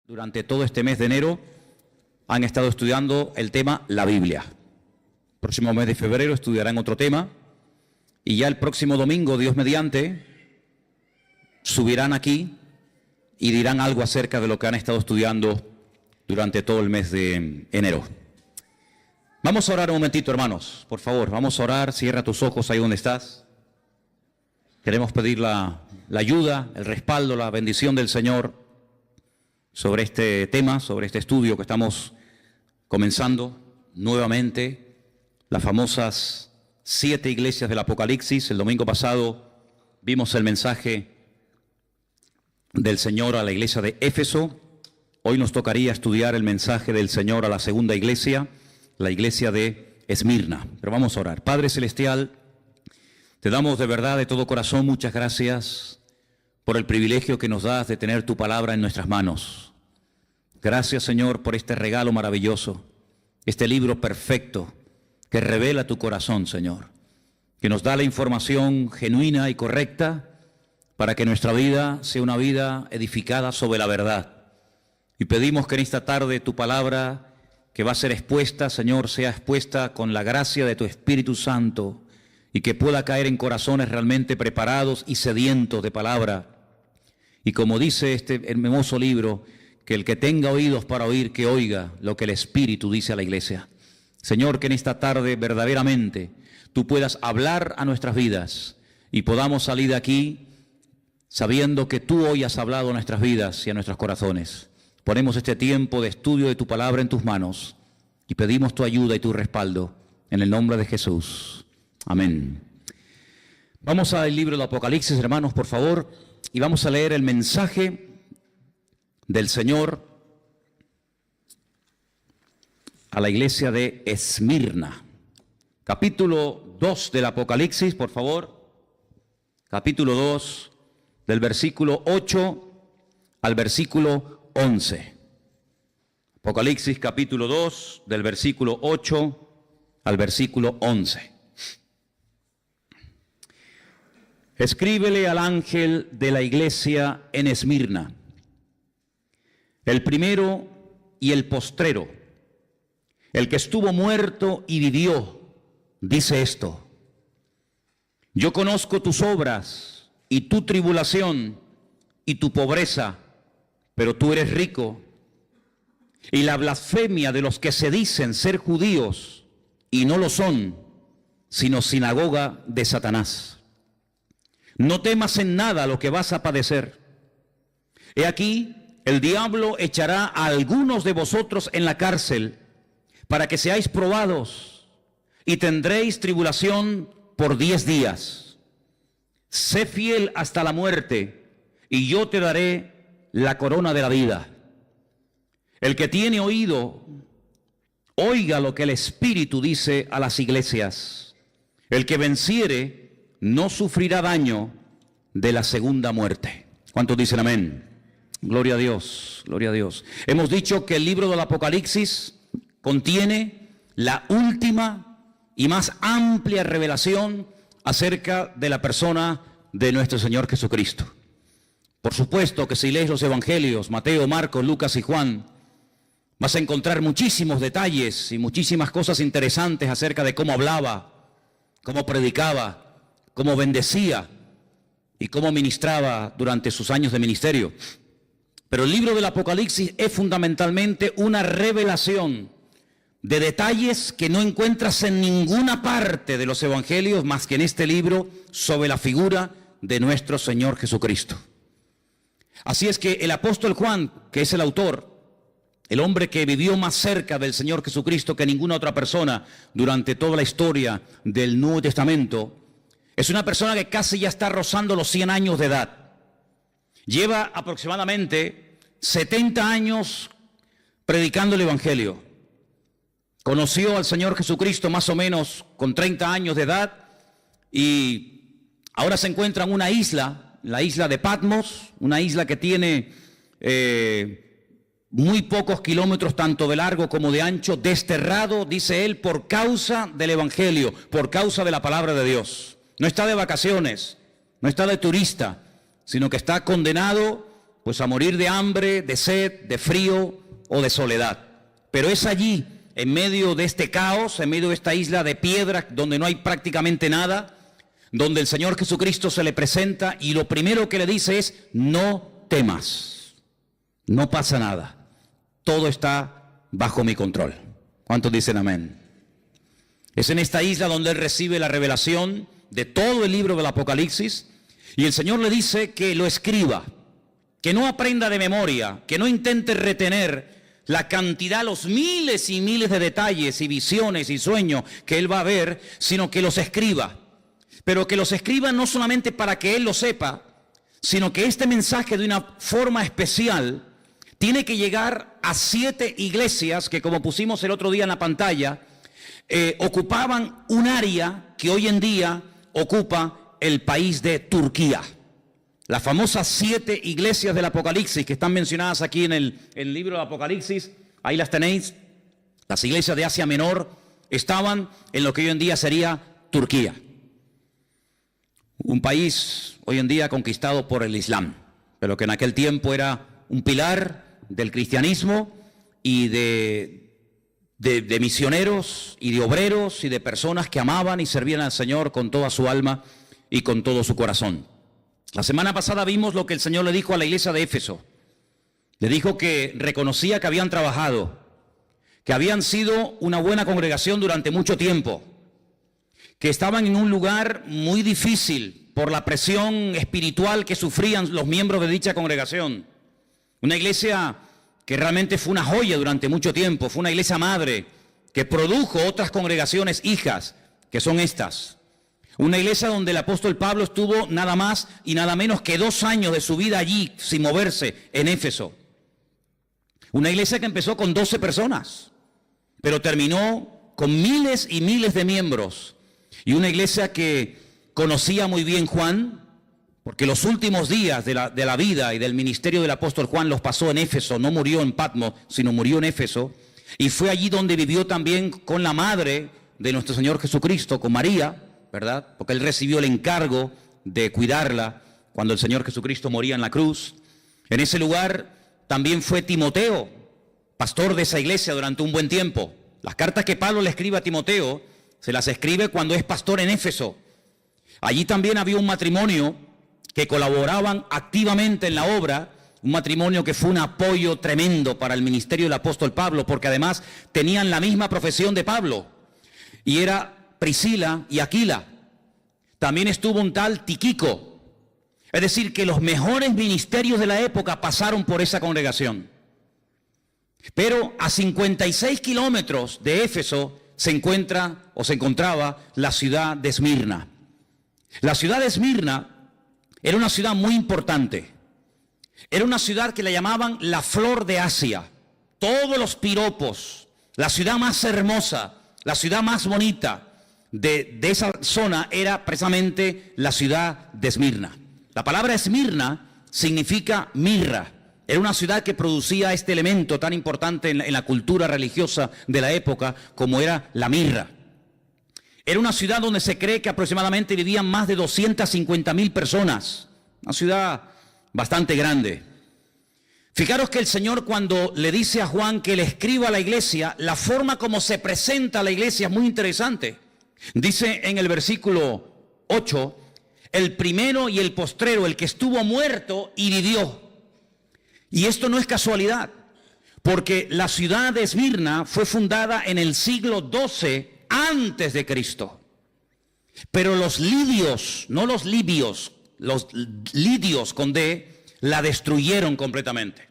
Durante todo este mes de enero han estado estudiando el tema la Biblia. El próximo mes de febrero estudiarán otro tema y ya el próximo domingo, Dios mediante, subirán aquí y dirán algo acerca de lo que han estado estudiando durante todo el mes de enero. Vamos a orar un momentito, hermanos, por favor, vamos a orar. Cierra tus ojos ahí donde estás. Queremos pedir la ayuda, el respaldo, la bendición del Señor sobre este tema, sobre este estudio que estamos comenzando nuevamente, las famosas 7 iglesias del Apocalipsis. El domingo pasado vimos el mensaje del Señor a la iglesia de Éfeso. Hoy nos tocaría estudiar el mensaje del Señor a la segunda iglesia, la iglesia de Esmirna. Pero vamos a orar. Padre Celestial, te damos de verdad, de todo corazón, muchas gracias por el privilegio que nos das de tener tu palabra en nuestras manos. Gracias, Señor, por este regalo maravilloso, este libro perfecto que revela tu corazón, Señor, que nos da la información genuina y correcta para que nuestra vida sea una vida edificada sobre la verdad. Y pedimos que en esta tarde tu palabra que va a ser expuesta, Señor, sea expuesta con la gracia de tu Espíritu Santo y que pueda caer en corazones realmente preparados y sedientos de palabra. Y como dice este hermoso libro, que el que tenga oídos para oír, que oiga lo que el Espíritu dice a la iglesia. Señor, que en esta tarde verdaderamente tú puedas hablar a nuestras vidas y podamos salir de aquí sabiendo que tú hoy has hablado a nuestras vidas y a nuestros corazones. Ponemos este tiempo de estudio de tu palabra en tus manos y pedimos tu ayuda y tu respaldo en el nombre de Jesús. Amén. Vamos al libro del Apocalipsis, hermanos, por favor, y vamos a leer el mensaje del Señor a la iglesia de Esmirna. Capítulo 2 del Apocalipsis, por favor. Capítulo 2, del versículo 8 al versículo 11. Apocalipsis capítulo 2, del versículo 8 al versículo 11. Escríbele al ángel de la iglesia en Esmirna, el primero y el postrero, el que estuvo muerto y vivió, dice esto: yo conozco tus obras y tu tribulación y tu pobreza, pero tú eres rico, y la blasfemia de los que se dicen ser judíos y no lo son, sino sinagoga de Satanás. No temas en nada lo que vas a padecer. He aquí, el diablo echará a algunos de vosotros en la cárcel para que seáis probados y tendréis tribulación por 10 días. Sé fiel hasta la muerte y yo te daré la corona de la vida. El que tiene oído, oiga lo que el Espíritu dice a las iglesias. El que venciere no sufrirá daño de la segunda muerte. ¿Cuántos dicen amén? Gloria a Dios, gloria a Dios. Hemos dicho que el libro del Apocalipsis contiene la última y más amplia revelación acerca de la persona de nuestro Señor Jesucristo. Por supuesto que si lees los evangelios, Mateo, Marcos, Lucas y Juan, vas a encontrar muchísimos detalles y muchísimas cosas interesantes acerca de cómo hablaba, cómo predicaba, cómo bendecía y cómo ministraba durante sus años de ministerio. Pero el libro del Apocalipsis es fundamentalmente una revelación de detalles que no encuentras en ninguna parte de los evangelios más que en este libro sobre la figura de nuestro Señor Jesucristo. Así es que el apóstol Juan, que es el autor, el hombre que vivió más cerca del Señor Jesucristo que ninguna otra persona durante toda la historia del Nuevo Testamento, es una persona que casi ya está rozando los 100 años de edad. Lleva aproximadamente 70 años predicando el Evangelio. Conoció al Señor Jesucristo más o menos con 30 años de edad y ahora se encuentra en una isla, la isla de Patmos, una isla que tiene muy pocos kilómetros tanto de largo como de ancho, desterrado, dice él, por causa del Evangelio, por causa de la palabra de Dios. No está de vacaciones, no está de turista, sino que está condenado pues a morir de hambre, de sed, de frío o de soledad. Pero es allí, en medio de este caos, en medio de esta isla de piedra donde no hay prácticamente nada, donde el Señor Jesucristo se le presenta y lo primero que le dice es: no temas, no pasa nada, todo está bajo mi control. ¿Cuántos dicen amén? Es en esta isla donde él recibe la revelación de todo el libro del Apocalipsis y el Señor le dice que lo escriba, que no aprenda de memoria, que no intente retener la cantidad, los miles y miles de detalles y visiones y sueños que él va a ver, sino que los escriba. Pero que los escriba no solamente para que él lo sepa, sino que este mensaje de una forma especial tiene que llegar a 7 iglesias que, como pusimos el otro día en la pantalla, ocupaban un área que hoy en día ocupa el país de Turquía. Las famosas 7 iglesias del Apocalipsis que están mencionadas aquí en el libro del Apocalipsis, ahí las tenéis. Las iglesias de Asia Menor estaban en lo que hoy en día sería Turquía. Un país hoy en día conquistado por el Islam, pero que en aquel tiempo era un pilar del cristianismo y de misioneros y de obreros y de personas que amaban y servían al Señor con toda su alma y con todo su corazón. La semana pasada vimos lo que el Señor le dijo a la iglesia de Éfeso. Le dijo que reconocía que habían trabajado, que habían sido una buena congregación durante mucho tiempo, que estaban en un lugar muy difícil por la presión espiritual que sufrían los miembros de dicha congregación. Una iglesia que realmente fue una joya durante mucho tiempo, fue una iglesia madre que produjo otras congregaciones hijas, que son estas. Una iglesia donde el apóstol Pablo estuvo nada más y nada menos que 2 años de su vida allí, sin moverse, en Éfeso. Una iglesia que empezó con 12 personas, pero terminó con miles y miles de miembros. Y una iglesia que conocía muy bien Juan, porque los últimos días de la vida y del ministerio del apóstol Juan los pasó en Éfeso. No murió en Patmos, sino murió en Éfeso. Y fue allí donde vivió también con la madre de nuestro Señor Jesucristo, con María, ¿verdad? Porque él recibió el encargo de cuidarla cuando el Señor Jesucristo moría en la cruz. En ese lugar también fue Timoteo, pastor de esa iglesia durante un buen tiempo. Las cartas que Pablo le escribe a Timoteo se las escribe cuando es pastor en Éfeso. Allí también había un matrimonio que colaboraban activamente en la obra, un matrimonio que fue un apoyo tremendo para el ministerio del apóstol Pablo, porque además tenían la misma profesión de Pablo, y era Priscila y Aquila. También estuvo un tal Tíquico. Es decir, que los mejores ministerios de la época pasaron por esa congregación. Pero a 56 kilómetros de Éfeso se encontraba la ciudad de Esmirna. La ciudad de Esmirna era una ciudad muy importante. Era una ciudad que la llamaban la flor de Asia. Todos los piropos, la ciudad más hermosa, la ciudad más bonita de esa zona era precisamente la ciudad de Esmirna. La palabra Esmirna significa mirra. Era una ciudad que producía este elemento tan importante en la cultura religiosa de la época como era la mirra. Era una ciudad donde se cree que aproximadamente vivían más de 250,000 personas. Una ciudad bastante grande. Fijaros que el Señor, cuando le dice a Juan que le escriba a la iglesia, la forma como se presenta a la iglesia es muy interesante. Dice en el versículo 8, el primero y el postrero, el que estuvo muerto y vivió. Y esto no es casualidad, porque la ciudad de Esmirna fue fundada en el siglo XII antes de Cristo. Pero los lidios, no los libios, los lidios con D, la destruyeron completamente.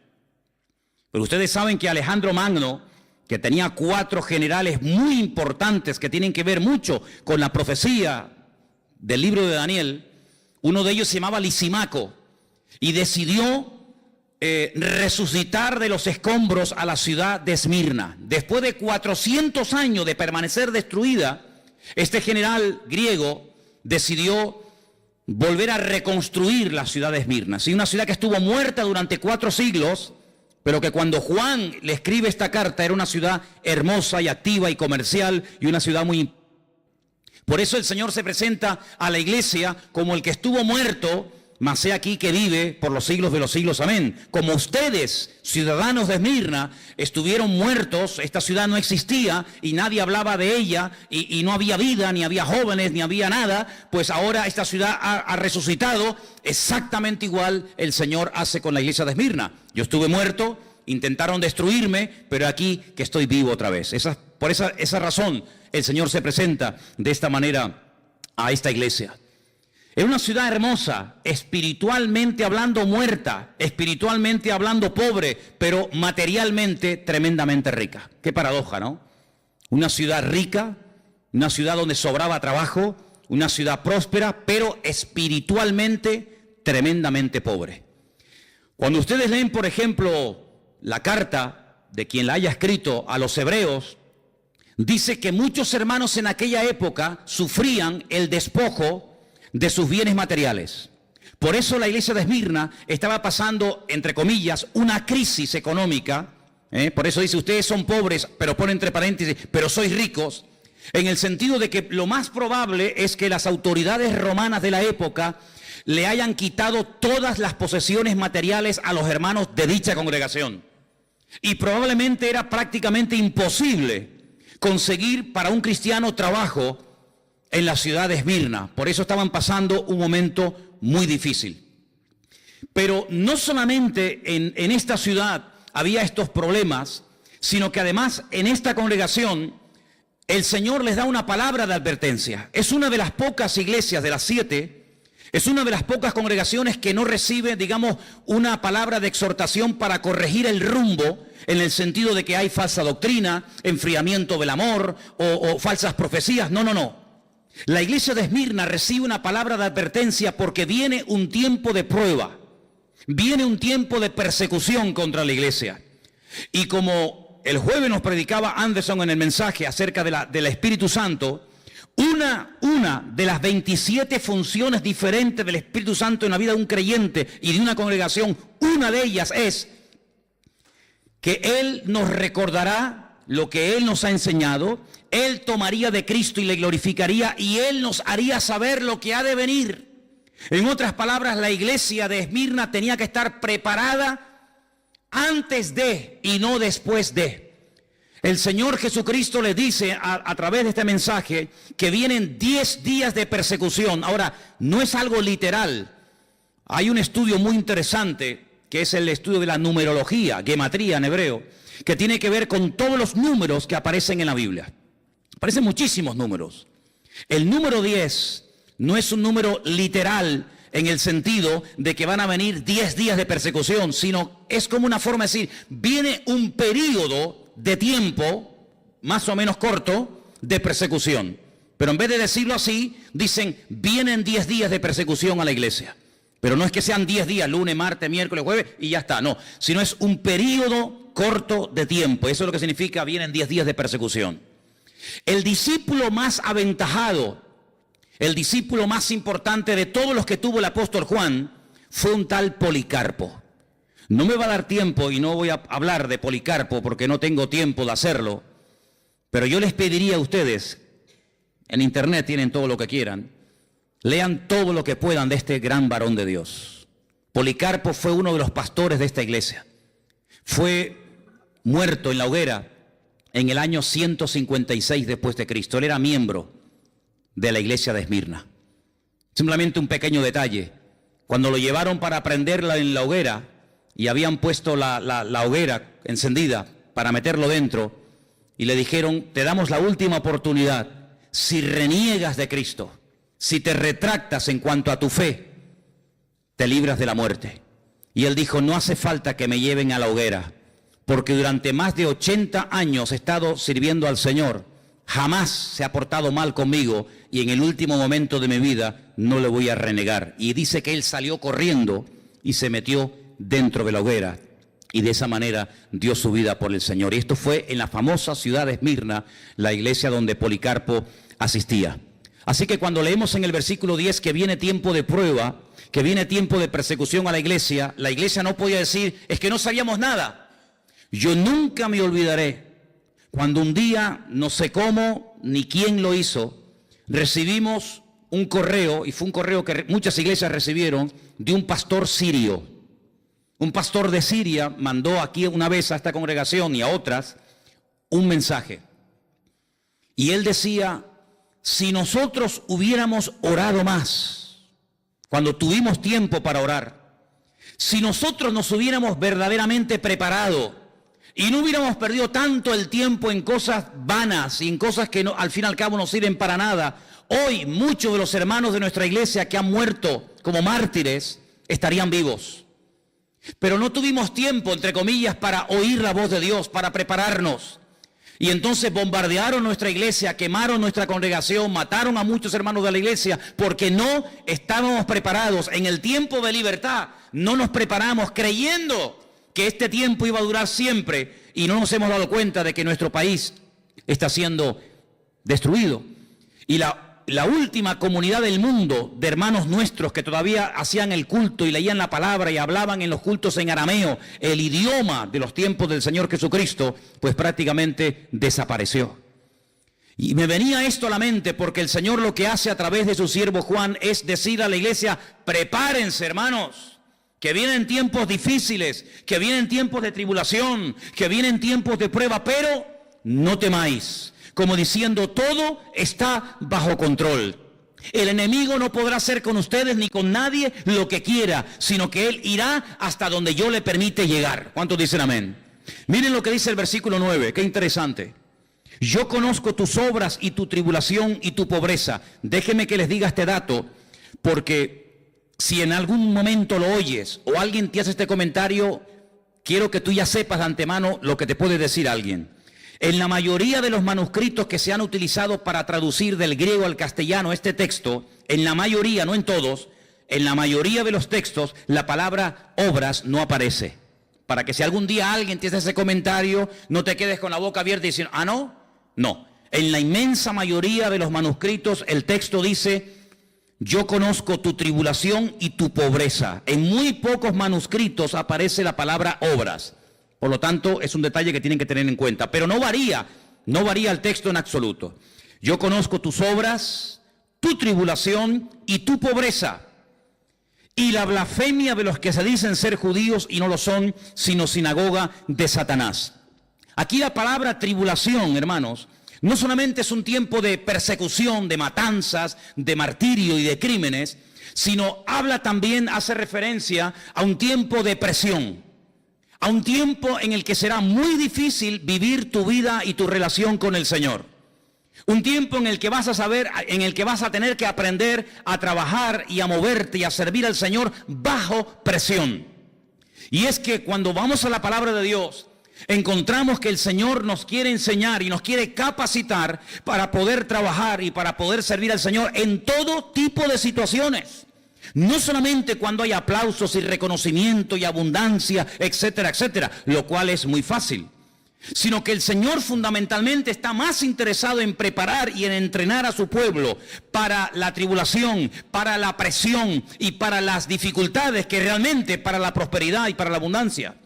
Pero ustedes saben que Alejandro Magno, que tenía 4 generales muy importantes que tienen que ver mucho con la profecía del libro de Daniel, uno de ellos se llamaba Lisimaco y decidió resucitar de los escombros a la ciudad de Esmirna. Después de 400 años de permanecer destruida, este general griego decidió volver a reconstruir la ciudad de Esmirna. Sí, una ciudad que estuvo muerta durante 4 siglos, pero que cuando Juan le escribe esta carta era una ciudad hermosa y activa y comercial y una ciudad muy importante. Por eso el Señor se presenta a la iglesia como el que estuvo muerto mas he aquí que vive por los siglos de los siglos, amén. Como ustedes, ciudadanos de Esmirna, estuvieron muertos, esta ciudad no existía y nadie hablaba de ella y no había vida, ni había jóvenes, ni había nada, pues ahora esta ciudad ha resucitado. Exactamente igual el Señor hace con la iglesia de Esmirna. Yo estuve muerto, intentaron destruirme, pero aquí que estoy vivo otra vez. Por esa razón el Señor se presenta de esta manera a esta iglesia. Era una ciudad hermosa, espiritualmente hablando muerta, espiritualmente hablando pobre, pero materialmente tremendamente rica. Qué paradoja, ¿no? Una ciudad rica, una ciudad donde sobraba trabajo, una ciudad próspera, pero espiritualmente tremendamente pobre. Cuando ustedes leen, por ejemplo, la carta de quien la haya escrito a los hebreos, dice que muchos hermanos en aquella época sufrían el despojo de sus bienes materiales. Por eso la iglesia de Esmirna estaba pasando, entre comillas, una crisis económica. Por eso dice, ustedes son pobres, pero pone entre paréntesis, pero sois ricos, en el sentido de que lo más probable es que las autoridades romanas de la época le hayan quitado todas las posesiones materiales a los hermanos de dicha congregación. Y probablemente era prácticamente imposible conseguir para un cristiano trabajo en la ciudad de Esmirna. Por eso estaban pasando un momento muy difícil. Pero no solamente en esta ciudad había estos problemas, sino que además en esta congregación el Señor les da una palabra de advertencia. Es una de las pocas iglesias de las 7, es una de las pocas congregaciones que no recibe, digamos, una palabra de exhortación para corregir el rumbo, en el sentido de que hay falsa doctrina, enfriamiento del amor o falsas profecías. No. La iglesia de Esmirna recibe una palabra de advertencia porque viene un tiempo de prueba, viene un tiempo de persecución contra la iglesia. Y como el jueves nos predicaba Anderson en el mensaje acerca del Espíritu Santo, una de las 27 funciones diferentes del Espíritu Santo en la vida de un creyente y de una congregación, una de ellas es que Él nos recordará lo que Él nos ha enseñado, Él tomaría de Cristo y le glorificaría, y Él nos haría saber lo que ha de venir. En otras palabras, la iglesia de Esmirna tenía que estar preparada antes de y no después de. El Señor Jesucristo le dice a través de este mensaje que vienen 10 días de persecución. Ahora, no es algo literal. Hay un estudio muy interesante que es el estudio de la numerología, gematría en hebreo, que tiene que ver con todos los números que aparecen en la Biblia. Aparecen muchísimos números. El número 10 no es un número literal en el sentido de que van a venir 10 días de persecución, sino es como una forma de decir, viene un periodo de tiempo, más o menos corto, de persecución. Pero en vez de decirlo así, dicen, vienen 10 días de persecución a la iglesia. Pero no es que sean 10 días, lunes, martes, miércoles, jueves, y ya está, no. Sino es un periodo corto de tiempo. Eso es lo que significa, vienen 10 días de persecución. El discípulo más aventajado, el discípulo más importante de todos los que tuvo el apóstol Juan, fue un tal Policarpo. No me va a dar tiempo y no voy a hablar de Policarpo porque no tengo tiempo de hacerlo, pero yo les pediría a ustedes, en internet tienen todo lo que quieran, lean todo lo que puedan de este gran varón de Dios. Policarpo fue uno de los pastores de esta iglesia. Fue muerto en la hoguera en el año 156 después de Cristo. Él era miembro de la iglesia de Esmirna. Simplemente un pequeño detalle. Cuando lo llevaron para prenderla en la hoguera y habían puesto la hoguera encendida para meterlo dentro y le dijeron, te damos la última oportunidad. Si reniegas de Cristo, si te retractas en cuanto a tu fe, te libras de la muerte. Y él dijo, no hace falta que me lleven a la hoguera, porque durante más de 80 años he estado sirviendo al Señor, jamás se ha portado mal conmigo y en el último momento de mi vida no le voy a renegar. Y dice que él salió corriendo y se metió dentro de la hoguera y de esa manera dio su vida por el Señor. Y esto fue en la famosa ciudad de Esmirna, la iglesia donde Policarpo asistía. Así que cuando leemos en el versículo 10 que viene tiempo de prueba, que viene tiempo de persecución a la iglesia no podía decir, es que no sabíamos nada. Yo nunca me olvidaré cuando un día, no sé cómo ni quién lo hizo, recibimos un correo, y fue un correo que muchas iglesias recibieron, de un pastor sirio. Un pastor de Siria mandó aquí una vez a esta congregación y a otras un mensaje. Y él decía, si nosotros hubiéramos orado más, cuando tuvimos tiempo para orar, si nosotros nos hubiéramos verdaderamente preparado y no hubiéramos perdido tanto el tiempo en cosas vanas y en cosas que al fin y al cabo no sirven para nada, hoy muchos de los hermanos de nuestra iglesia que han muerto como mártires estarían vivos. Pero no tuvimos tiempo, entre comillas, para oír la voz de Dios, para prepararnos. Y entonces bombardearon nuestra iglesia, quemaron nuestra congregación, mataron a muchos hermanos de la iglesia porque no estábamos preparados. En el tiempo de libertad no nos preparamos creyendo que este tiempo iba a durar siempre y no nos hemos dado cuenta de que nuestro país está siendo destruido. Y la última comunidad del mundo de hermanos nuestros que todavía hacían el culto y leían la palabra y hablaban en los cultos en arameo, el idioma de los tiempos del Señor Jesucristo, pues prácticamente desapareció. Y me venía esto a la mente porque el Señor lo que hace a través de su siervo Juan es decir a la iglesia, prepárense hermanos, que vienen tiempos difíciles, que vienen tiempos de tribulación, que vienen tiempos de prueba, pero no temáis. Como diciendo, todo está bajo control. El enemigo no podrá hacer con ustedes ni con nadie lo que quiera, sino que él irá hasta donde yo le permite llegar. ¿Cuántos dicen amén? Miren lo que dice el versículo 9, qué interesante. Yo conozco tus obras y tu tribulación y tu pobreza. Déjenme que les diga este dato, porque si en algún momento lo oyes o alguien te hace este comentario, quiero que tú ya sepas de antemano lo que te puede decir alguien. En la mayoría de los manuscritos que se han utilizado para traducir del griego al castellano este texto, en la mayoría, no en todos, en la mayoría de los textos, la palabra obras no aparece. Para que si algún día alguien te hace ese comentario, no te quedes con la boca abierta y diciendo, ¿ah, no? No. En la inmensa mayoría de los manuscritos, el texto dice, yo conozco tu tribulación y tu pobreza. En muy pocos manuscritos aparece la palabra obras. Por lo tanto, es un detalle que tienen que tener en cuenta. Pero no varía el texto en absoluto. Yo conozco tus obras, tu tribulación y tu pobreza, y la blasfemia de los que se dicen ser judíos y no lo son, sino sinagoga de Satanás. Aquí la palabra tribulación, hermanos, no solamente es un tiempo de persecución, de matanzas, de martirio y de crímenes, sino habla también, hace referencia a un tiempo de presión. A un tiempo en el que será muy difícil vivir tu vida y tu relación con el Señor. Un tiempo en el que vas a tener que aprender a trabajar y a moverte y a servir al Señor bajo presión. Y es que cuando vamos a la palabra de Dios, encontramos que el Señor nos quiere enseñar y nos quiere capacitar para poder trabajar y para poder servir al Señor en todo tipo de situaciones. No solamente cuando hay aplausos y reconocimiento y abundancia, etcétera, etcétera, lo cual es muy fácil, sino que el Señor fundamentalmente está más interesado en preparar y en entrenar a su pueblo para la tribulación, para la presión y para las dificultades que realmente para la prosperidad y para la abundancia.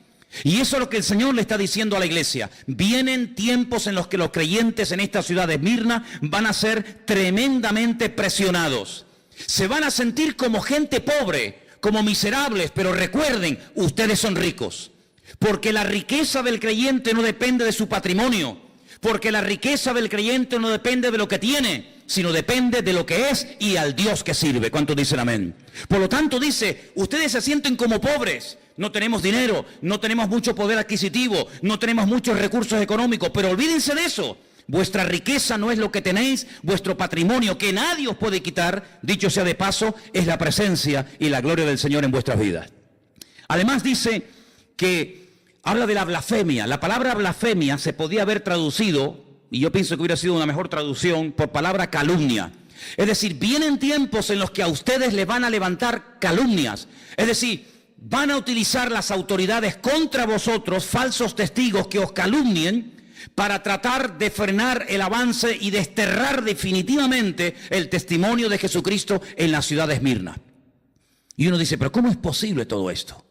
Y eso es lo que el Señor le está diciendo a la iglesia. Vienen tiempos en los que los creyentes en esta ciudad de Esmirna van a ser tremendamente presionados. Se van a sentir como gente pobre, como miserables, pero recuerden, ustedes son ricos. Porque la riqueza del creyente no depende de su patrimonio, porque la riqueza del creyente no depende de lo que tiene, sino depende de lo que es y al Dios que sirve. ¿Cuántos dicen amén? Por lo tanto dice, ustedes se sienten como pobres, no tenemos dinero, no tenemos mucho poder adquisitivo, no tenemos muchos recursos económicos, pero olvídense de eso. Vuestra riqueza no es lo que tenéis, vuestro patrimonio que nadie os puede quitar, dicho sea de paso, es la presencia y la gloria del Señor en vuestras vidas. Además dice que habla de la blasfemia. La palabra blasfemia se podía haber traducido, y yo pienso que hubiera sido una mejor traducción, por palabra calumnia. Es decir, vienen tiempos en los que a ustedes les van a levantar calumnias. Es decir, van a utilizar las autoridades contra vosotros, falsos testigos que os calumnien, para tratar de frenar el avance y desterrar definitivamente el testimonio de Jesucristo en la ciudad de Esmirna. Y uno dice, pero ¿cómo es posible todo esto?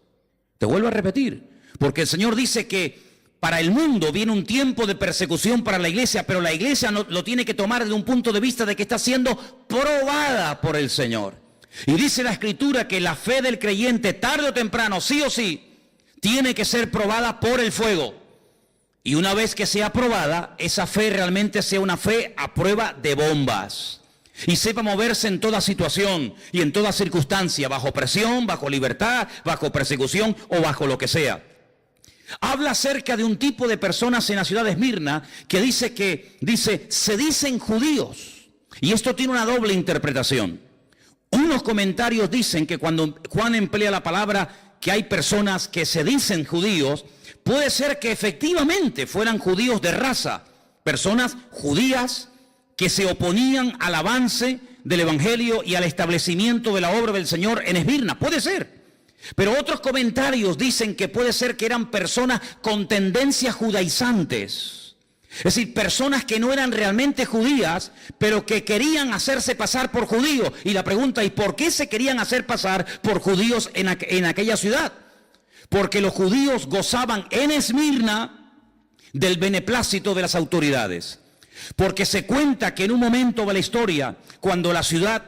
Te vuelvo a repetir, porque el Señor dice que para el mundo viene un tiempo de persecución para la iglesia, pero la iglesia no, lo tiene que tomar desde un punto de vista de que está siendo probada por el Señor. Y dice la Escritura que la fe del creyente, tarde o temprano, sí o sí, tiene que ser probada por el fuego. Y una vez que sea probada, esa fe realmente sea una fe a prueba de bombas. Y sepa moverse en toda situación y en toda circunstancia, bajo presión, bajo libertad, bajo persecución o bajo lo que sea. Habla acerca de un tipo de personas en la ciudad de Esmirna que dice, se dicen judíos. Y esto tiene una doble interpretación. Unos comentarios dicen que cuando Juan emplea la palabra que hay personas que se dicen judíos, puede ser que efectivamente fueran judíos de raza, personas judías que se oponían al avance del evangelio y al establecimiento de la obra del Señor en Esmirna. Puede ser. Pero otros comentarios dicen que puede ser que eran personas con tendencias judaizantes. Es decir, personas que no eran realmente judías, pero que querían hacerse pasar por judíos. Y la pregunta, ¿y por qué se querían hacer pasar por judíos en aquella ciudad? Porque los judíos gozaban en Esmirna del beneplácito de las autoridades. Porque se cuenta que en un momento de la historia, cuando la ciudad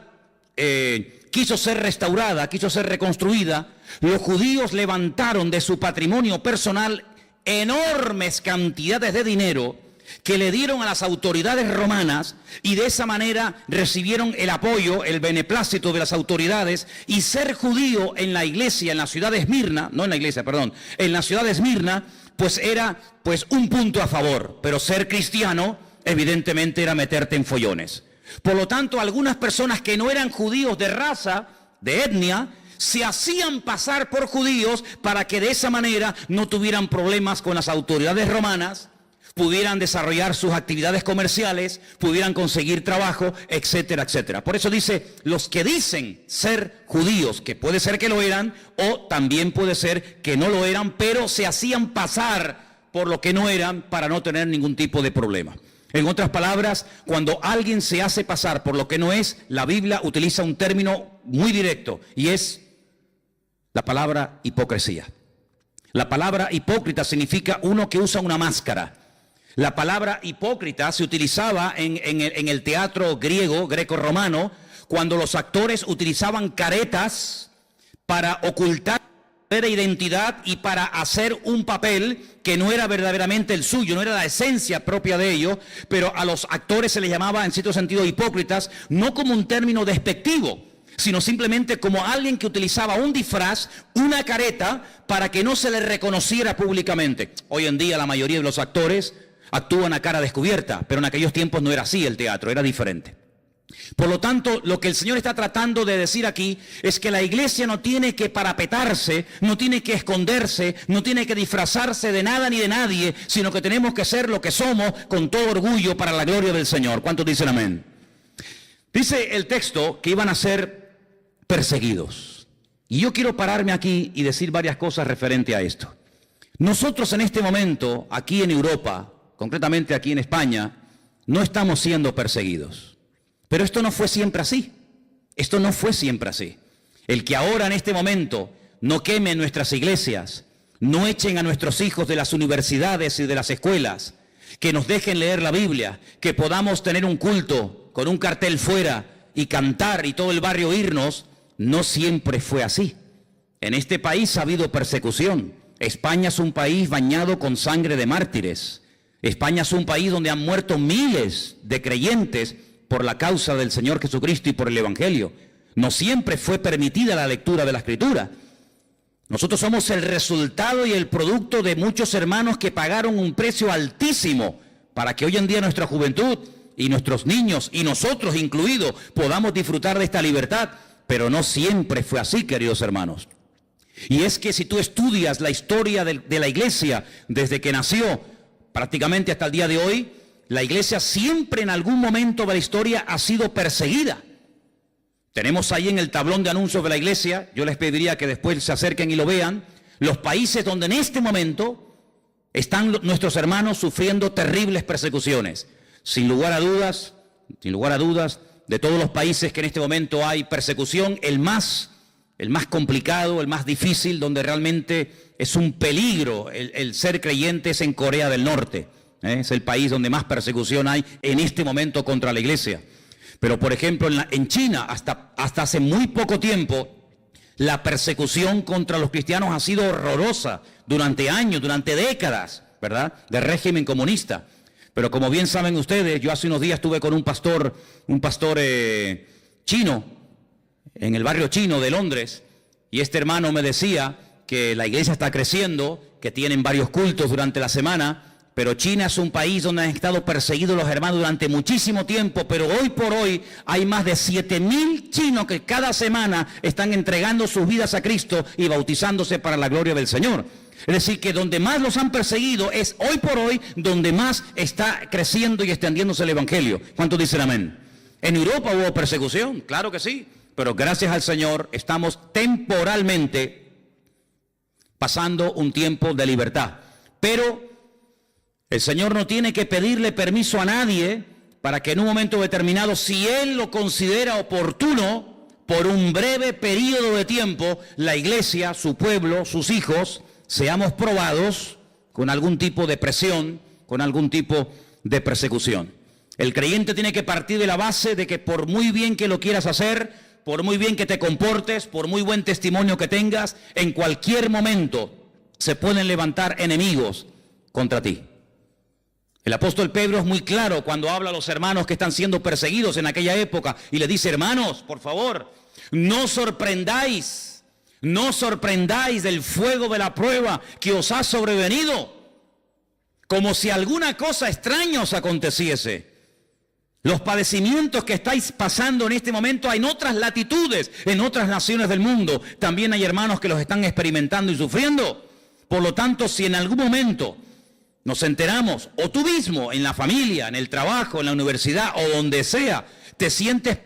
quiso ser restaurada, quiso ser reconstruida, los judíos levantaron de su patrimonio personal enormes cantidades de dinero que le dieron a las autoridades romanas, y de esa manera recibieron el apoyo, el beneplácito de las autoridades. Y ser judío en la iglesia, en la ciudad de Esmirna, en la ciudad de Esmirna, pues era un punto a favor, pero ser cristiano evidentemente era meterte en follones. Por lo tanto, algunas personas que no eran judíos de raza, de etnia, se hacían pasar por judíos para que de esa manera no tuvieran problemas con las autoridades romanas, pudieran desarrollar sus actividades comerciales, pudieran conseguir trabajo, etcétera, etcétera. Por eso dice, los que dicen ser judíos, que puede ser que lo eran, o también puede ser que no lo eran, pero se hacían pasar por lo que no eran para no tener ningún tipo de problema. En otras palabras, cuando alguien se hace pasar por lo que no es, la Biblia utiliza un término muy directo, y es la palabra hipocresía. La palabra hipócrita significa uno que usa una máscara. La palabra hipócrita se utilizaba en el teatro greco-romano, cuando los actores utilizaban caretas para ocultar la identidad y para hacer un papel que no era verdaderamente el suyo, no era la esencia propia de ellos, pero a los actores se les llamaba en cierto sentido hipócritas, no como un término despectivo, sino simplemente como alguien que utilizaba un disfraz, una careta, para que no se le reconociera públicamente. Hoy en día la mayoría de los actores actúan a cara descubierta, pero en aquellos tiempos no era así el teatro, era diferente. Por lo tanto, lo que el Señor está tratando de decir aquí es que la iglesia no tiene que parapetarse, no tiene que esconderse, no tiene que disfrazarse de nada ni de nadie, sino que tenemos que ser lo que somos con todo orgullo para la gloria del Señor. ¿Cuántos dicen amén? Dice el texto que iban a ser perseguidos. Y yo quiero pararme aquí y decir varias cosas referente a esto. Nosotros en este momento, aquí en Europa, concretamente aquí en España, no estamos siendo perseguidos. Pero esto no fue siempre así. Esto no fue siempre así. El que ahora en este momento no quemen nuestras iglesias, no echen a nuestros hijos de las universidades y de las escuelas, que nos dejen leer la Biblia, que podamos tener un culto con un cartel fuera y cantar y todo el barrio oírnos, no siempre fue así. En este país ha habido persecución. España es un país bañado con sangre de mártires. España es un país donde han muerto miles de creyentes por la causa del Señor Jesucristo y por el Evangelio. No siempre fue permitida la lectura de la Escritura. Nosotros somos el resultado y el producto de muchos hermanos que pagaron un precio altísimo para que hoy en día nuestra juventud y nuestros niños, y nosotros incluidos, podamos disfrutar de esta libertad. Pero no siempre fue así, queridos hermanos. Y es que si tú estudias la historia de la iglesia desde que nació prácticamente hasta el día de hoy, la iglesia siempre en algún momento de la historia ha sido perseguida. Tenemos ahí en el tablón de anuncios de la iglesia, yo les pediría que después se acerquen y lo vean, los países donde en este momento están nuestros hermanos sufriendo terribles persecuciones. Sin lugar a dudas, de todos los países que en este momento hay persecución, el más el más complicado, el más difícil, donde realmente es un peligro el ser creyente, es en Corea del Norte. Es el país donde más persecución hay en este momento contra la iglesia. Pero por ejemplo en China, hasta hace muy poco tiempo, la persecución contra los cristianos ha sido horrorosa durante años, durante décadas, ¿verdad?, de régimen comunista. Pero como bien saben ustedes, yo hace unos días estuve con un pastor chino, en el barrio chino de Londres, y este hermano me decía que la iglesia está creciendo, que tienen varios cultos durante la semana, pero China es un país donde han estado perseguidos los hermanos durante muchísimo tiempo, pero hoy por hoy hay más de 7,000 chinos que cada semana están entregando sus vidas a Cristo y bautizándose para la gloria del Señor. Es decir, que donde más los han perseguido es hoy por hoy donde más está creciendo y extendiéndose el evangelio. ¿Cuántos dicen amén? En Europa hubo persecución, claro que sí, pero gracias al Señor estamos temporalmente pasando un tiempo de libertad. Pero el Señor no tiene que pedirle permiso a nadie para que en un momento determinado, si Él lo considera oportuno, por un breve periodo de tiempo, la iglesia, su pueblo, sus hijos, seamos probados con algún tipo de presión, con algún tipo de persecución. El creyente tiene que partir de la base de que por muy bien que lo quieras hacer, por muy bien que te comportes, por muy buen testimonio que tengas, en cualquier momento se pueden levantar enemigos contra ti. El apóstol Pedro es muy claro cuando habla a los hermanos que están siendo perseguidos en aquella época y les dice: hermanos, por favor, no sorprendáis del fuego de la prueba que os ha sobrevenido, como si alguna cosa extraña os aconteciese. Los padecimientos que estáis pasando en este momento hay en otras latitudes, en otras naciones del mundo. También hay hermanos que los están experimentando y sufriendo. Por lo tanto, si en algún momento nos enteramos, o tú mismo, en la familia, en el trabajo, en la universidad, o donde sea, te sientes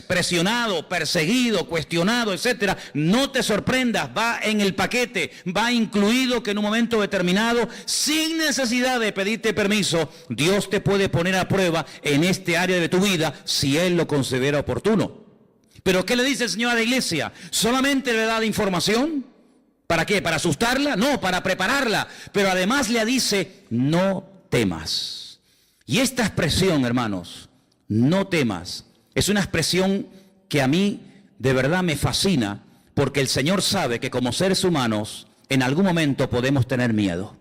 presionado, perseguido, cuestionado, etcétera, no te sorprendas, va en el paquete, va incluido que en un momento determinado, sin necesidad de pedirte permiso, Dios te puede poner a prueba en este área de tu vida si Él lo considera oportuno. ¿Pero qué le dice el Señor a la iglesia? ¿Solamente le da información? ¿Para qué? ¿Para asustarla? No, para prepararla. Pero además le dice: no temas. Y esta expresión, hermanos, no temas, es una expresión que a mí de verdad me fascina, porque el Señor sabe que como seres humanos en algún momento podemos tener miedo.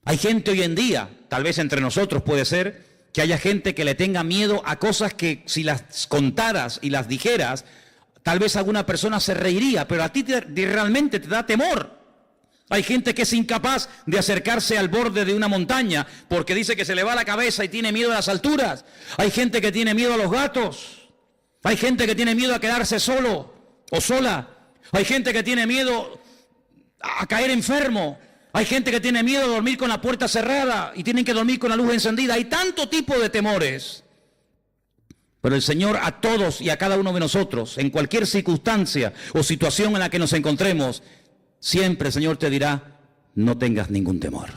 Hay gente hoy en día, tal vez entre nosotros puede ser, que haya gente que le tenga miedo a cosas que si las contaras y las dijeras, tal vez alguna persona se reiría, pero a ti realmente te da temor. Hay gente que es incapaz de acercarse al borde de una montaña porque dice que se le va la cabeza y tiene miedo a las alturas. Hay gente que tiene miedo a los gatos. Hay gente que tiene miedo a quedarse solo o sola. Hay gente que tiene miedo a caer enfermo. Hay gente que tiene miedo a dormir con la puerta cerrada y tienen que dormir con la luz encendida. Hay tanto tipo de temores. Pero el Señor a todos y a cada uno de nosotros, en cualquier circunstancia o situación en la que nos encontremos, siempre el Señor te dirá: no tengas ningún temor,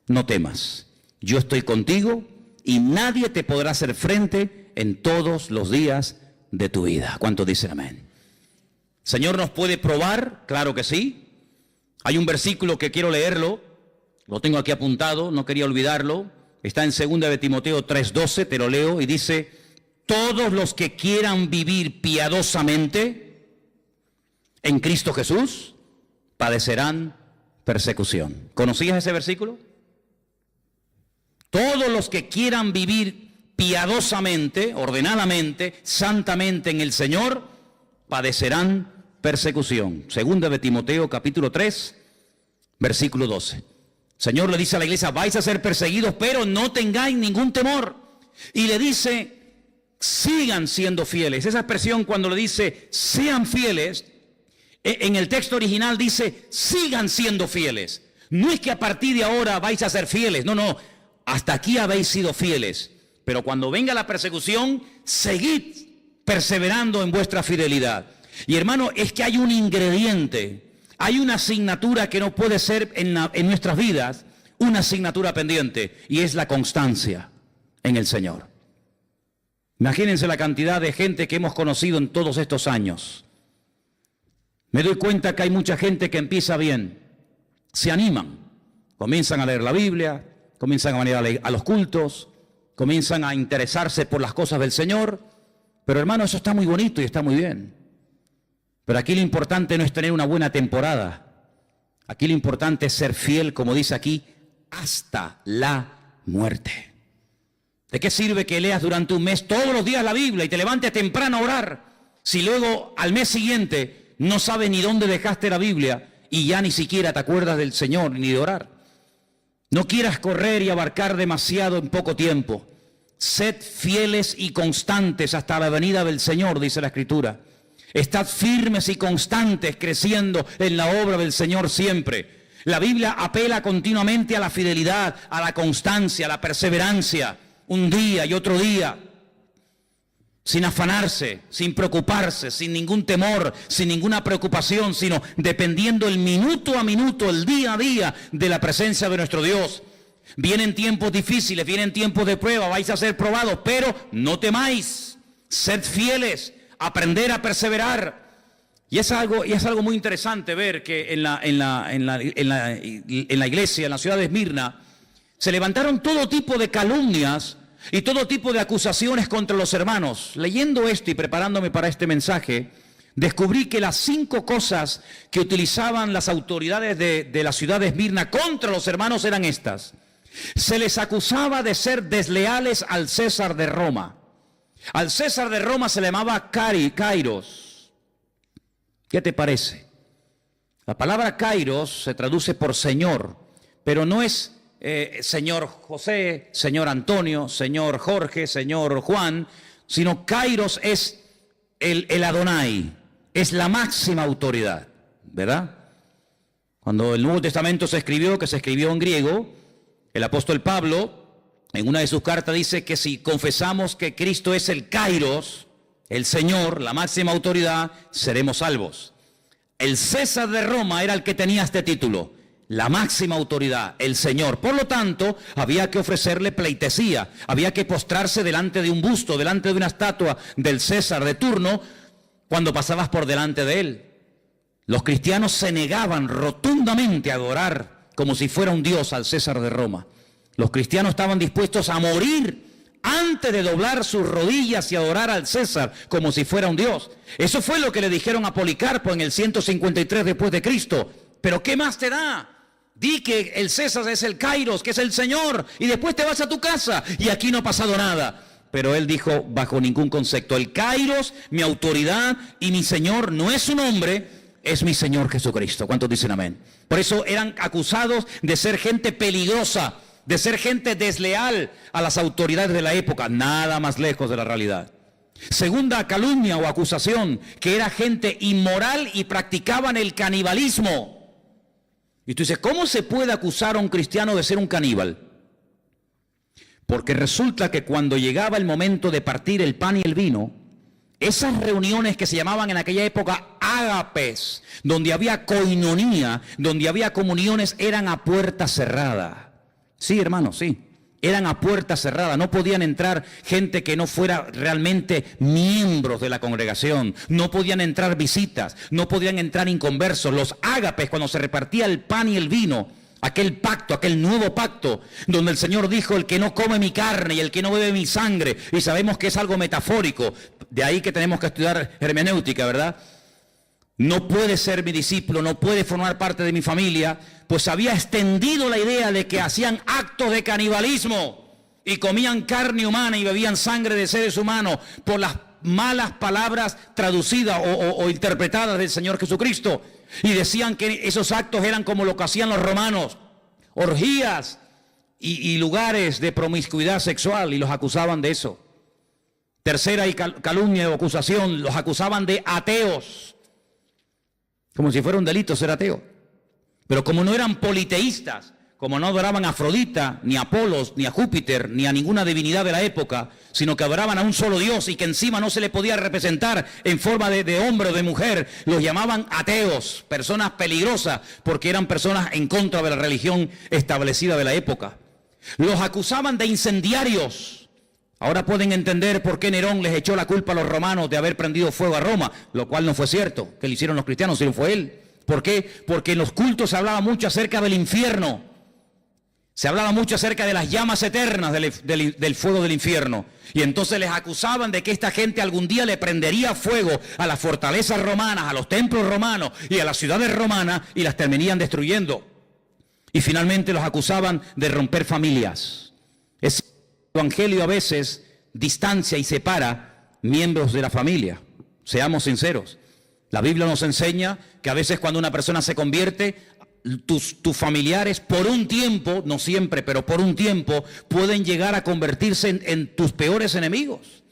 no temas. Yo estoy contigo y nadie te podrá hacer frente en todos los días de tu vida. ¿Cuántos dicen amén? ¿El Señor nos puede probar? Claro que sí. Hay un versículo que quiero leerlo, lo tengo aquí apuntado, no quería olvidarlo. Está en 2 de Timoteo 3:12, te lo leo y dice: todos los que quieran vivir piadosamente en Cristo Jesús padecerán persecución. ¿Conocías ese versículo? Todos los que quieran vivir piadosamente, ordenadamente, santamente en el Señor, padecerán persecución. 2 de Timoteo capítulo 3, versículo 12. El Señor le dice a la iglesia: vais a ser perseguidos, pero no tengáis ningún temor. Y le dice: sigan siendo fieles. Esa expresión cuando le dice sean fieles, en el texto original dice sigan siendo fieles. No es que a partir de ahora vais a ser fieles, no, hasta aquí habéis sido fieles, pero cuando venga la persecución, seguid perseverando en vuestra fidelidad. Y hermano, es que hay un ingrediente, hay una asignatura que no puede ser en nuestras vidas, una asignatura pendiente, y es la constancia en el Señor. Imagínense la cantidad de gente que hemos conocido en todos estos años, Me doy cuenta que hay mucha gente que empieza bien, se animan, comienzan a leer la Biblia, comienzan a venir a los cultos, comienzan a interesarse por las cosas del Señor, pero hermano, eso está muy bonito y está muy bien. Pero aquí lo importante no es tener una buena temporada, aquí lo importante es ser fiel, como dice aquí, hasta la muerte. ¿De qué sirve que leas durante un mes todos los días la Biblia y te levantes temprano a orar, si luego al mes siguiente no sabes ni dónde dejaste la Biblia y ya ni siquiera te acuerdas del Señor ni de orar? No quieras correr y abarcar demasiado en poco tiempo. Sed fieles y constantes hasta la venida del Señor, dice la Escritura. Estad firmes y constantes creciendo en la obra del Señor siempre. La Biblia apela continuamente a la fidelidad, a la constancia, a la perseverancia, un día y otro día, sin afanarse, sin preocuparse, sin ningún temor, sin ninguna preocupación, sino dependiendo el minuto a minuto, el día a día de la presencia de nuestro Dios. Vienen tiempos difíciles, vienen tiempos de prueba, vais a ser probados, pero no temáis, sed fieles, aprender a perseverar. Y es algo muy interesante ver que en la iglesia, en la ciudad de Esmirna, se levantaron todo tipo de calumnias y todo tipo de acusaciones contra los hermanos. Leyendo esto y preparándome para este mensaje, descubrí que las 5 cosas que utilizaban las autoridades de la ciudad de Esmirna contra los hermanos eran estas. Se les acusaba de ser desleales al César de Roma. Al César de Roma se le llamaba Kairos. ¿Qué te parece? La palabra Kairos se traduce por Señor, pero no es señor José, señor Antonio, señor Jorge, señor Juan, sino Kairos es el Adonai, es la máxima autoridad, ¿verdad? Cuando el Nuevo Testamento se escribió, que se escribió en griego, el apóstol Pablo, en una de sus cartas dice que si confesamos que Cristo es el Kairos, el Señor, la máxima autoridad, seremos salvos. El César de Roma era el que tenía este título, la máxima autoridad, el Señor. Por lo tanto, había que ofrecerle pleitesía, había que postrarse delante de un busto, delante de una estatua del César de turno, cuando pasabas por delante de él. Los cristianos se negaban rotundamente a adorar como si fuera un dios al César de Roma. Los cristianos estaban dispuestos a morir antes de doblar sus rodillas y adorar al César como si fuera un dios. Eso fue lo que le dijeron a Policarpo en el 153 después de Cristo. Pero ¿qué más te da? Di que el César es el Kairos, que es el Señor, y después te vas a tu casa y aquí no ha pasado nada. Pero él dijo, bajo ningún concepto, el Kairos, mi autoridad y mi Señor no es un hombre, es mi Señor Jesucristo. ¿Cuántos dicen amén? Por eso eran acusados de ser gente peligrosa, de ser gente desleal a las autoridades de la época, nada más lejos de la realidad. Segunda calumnia o acusación, que era gente inmoral y practicaban el canibalismo. Y tú dices, ¿cómo se puede acusar a un cristiano de ser un caníbal? Porque resulta que cuando llegaba el momento de partir el pan y el vino, esas reuniones que se llamaban en aquella época ágapes, donde había coinonía, donde había comuniones, eran a puerta cerrada. Sí, hermano, sí. Eran a puerta cerrada, no podían entrar gente que no fuera realmente miembros de la congregación, no podían entrar visitas, no podían entrar inconversos. Los ágapes, cuando se repartía el pan y el vino, aquel pacto, aquel nuevo pacto, donde el Señor dijo, el que no come mi carne y el que no bebe mi sangre, y sabemos que es algo metafórico, de ahí que tenemos que estudiar hermenéutica, ¿verdad? No puede ser mi discípulo, no puede formar parte de mi familia, pues había extendido la idea de que hacían actos de canibalismo y comían carne humana y bebían sangre de seres humanos por las malas palabras traducidas o interpretadas del Señor Jesucristo. Y decían que esos actos eran como lo que hacían los romanos, orgías y lugares de promiscuidad sexual, y los acusaban de eso. Tercera calumnia o acusación, los acusaban de ateos. Como si fuera un delito ser ateo. Pero como no eran politeístas, como no adoraban a Afrodita, ni a Apolos, ni a Júpiter, ni a ninguna divinidad de la época, sino que adoraban a un solo Dios y que encima no se le podía representar en forma de hombre o de mujer, los llamaban ateos, personas peligrosas, porque eran personas en contra de la religión establecida de la época. Los acusaban de incendiarios. Ahora pueden entender por qué Nerón les echó la culpa a los romanos de haber prendido fuego a Roma, lo cual no fue cierto, que le hicieron los cristianos, sino fue él. ¿Por qué? Porque en los cultos se hablaba mucho acerca del infierno. Se hablaba mucho acerca de las llamas eternas del fuego del infierno. Y entonces les acusaban de que esta gente algún día le prendería fuego a las fortalezas romanas, a los templos romanos y a las ciudades romanas y las terminarían destruyendo. Y finalmente los acusaban de romper familias. Ese evangelio a veces distancia y separa miembros de la familia. Seamos sinceros. La Biblia nos enseña que a veces cuando una persona se convierte, tus familiares por un tiempo, no siempre, pero por un tiempo, pueden llegar a convertirse en tus peores enemigos.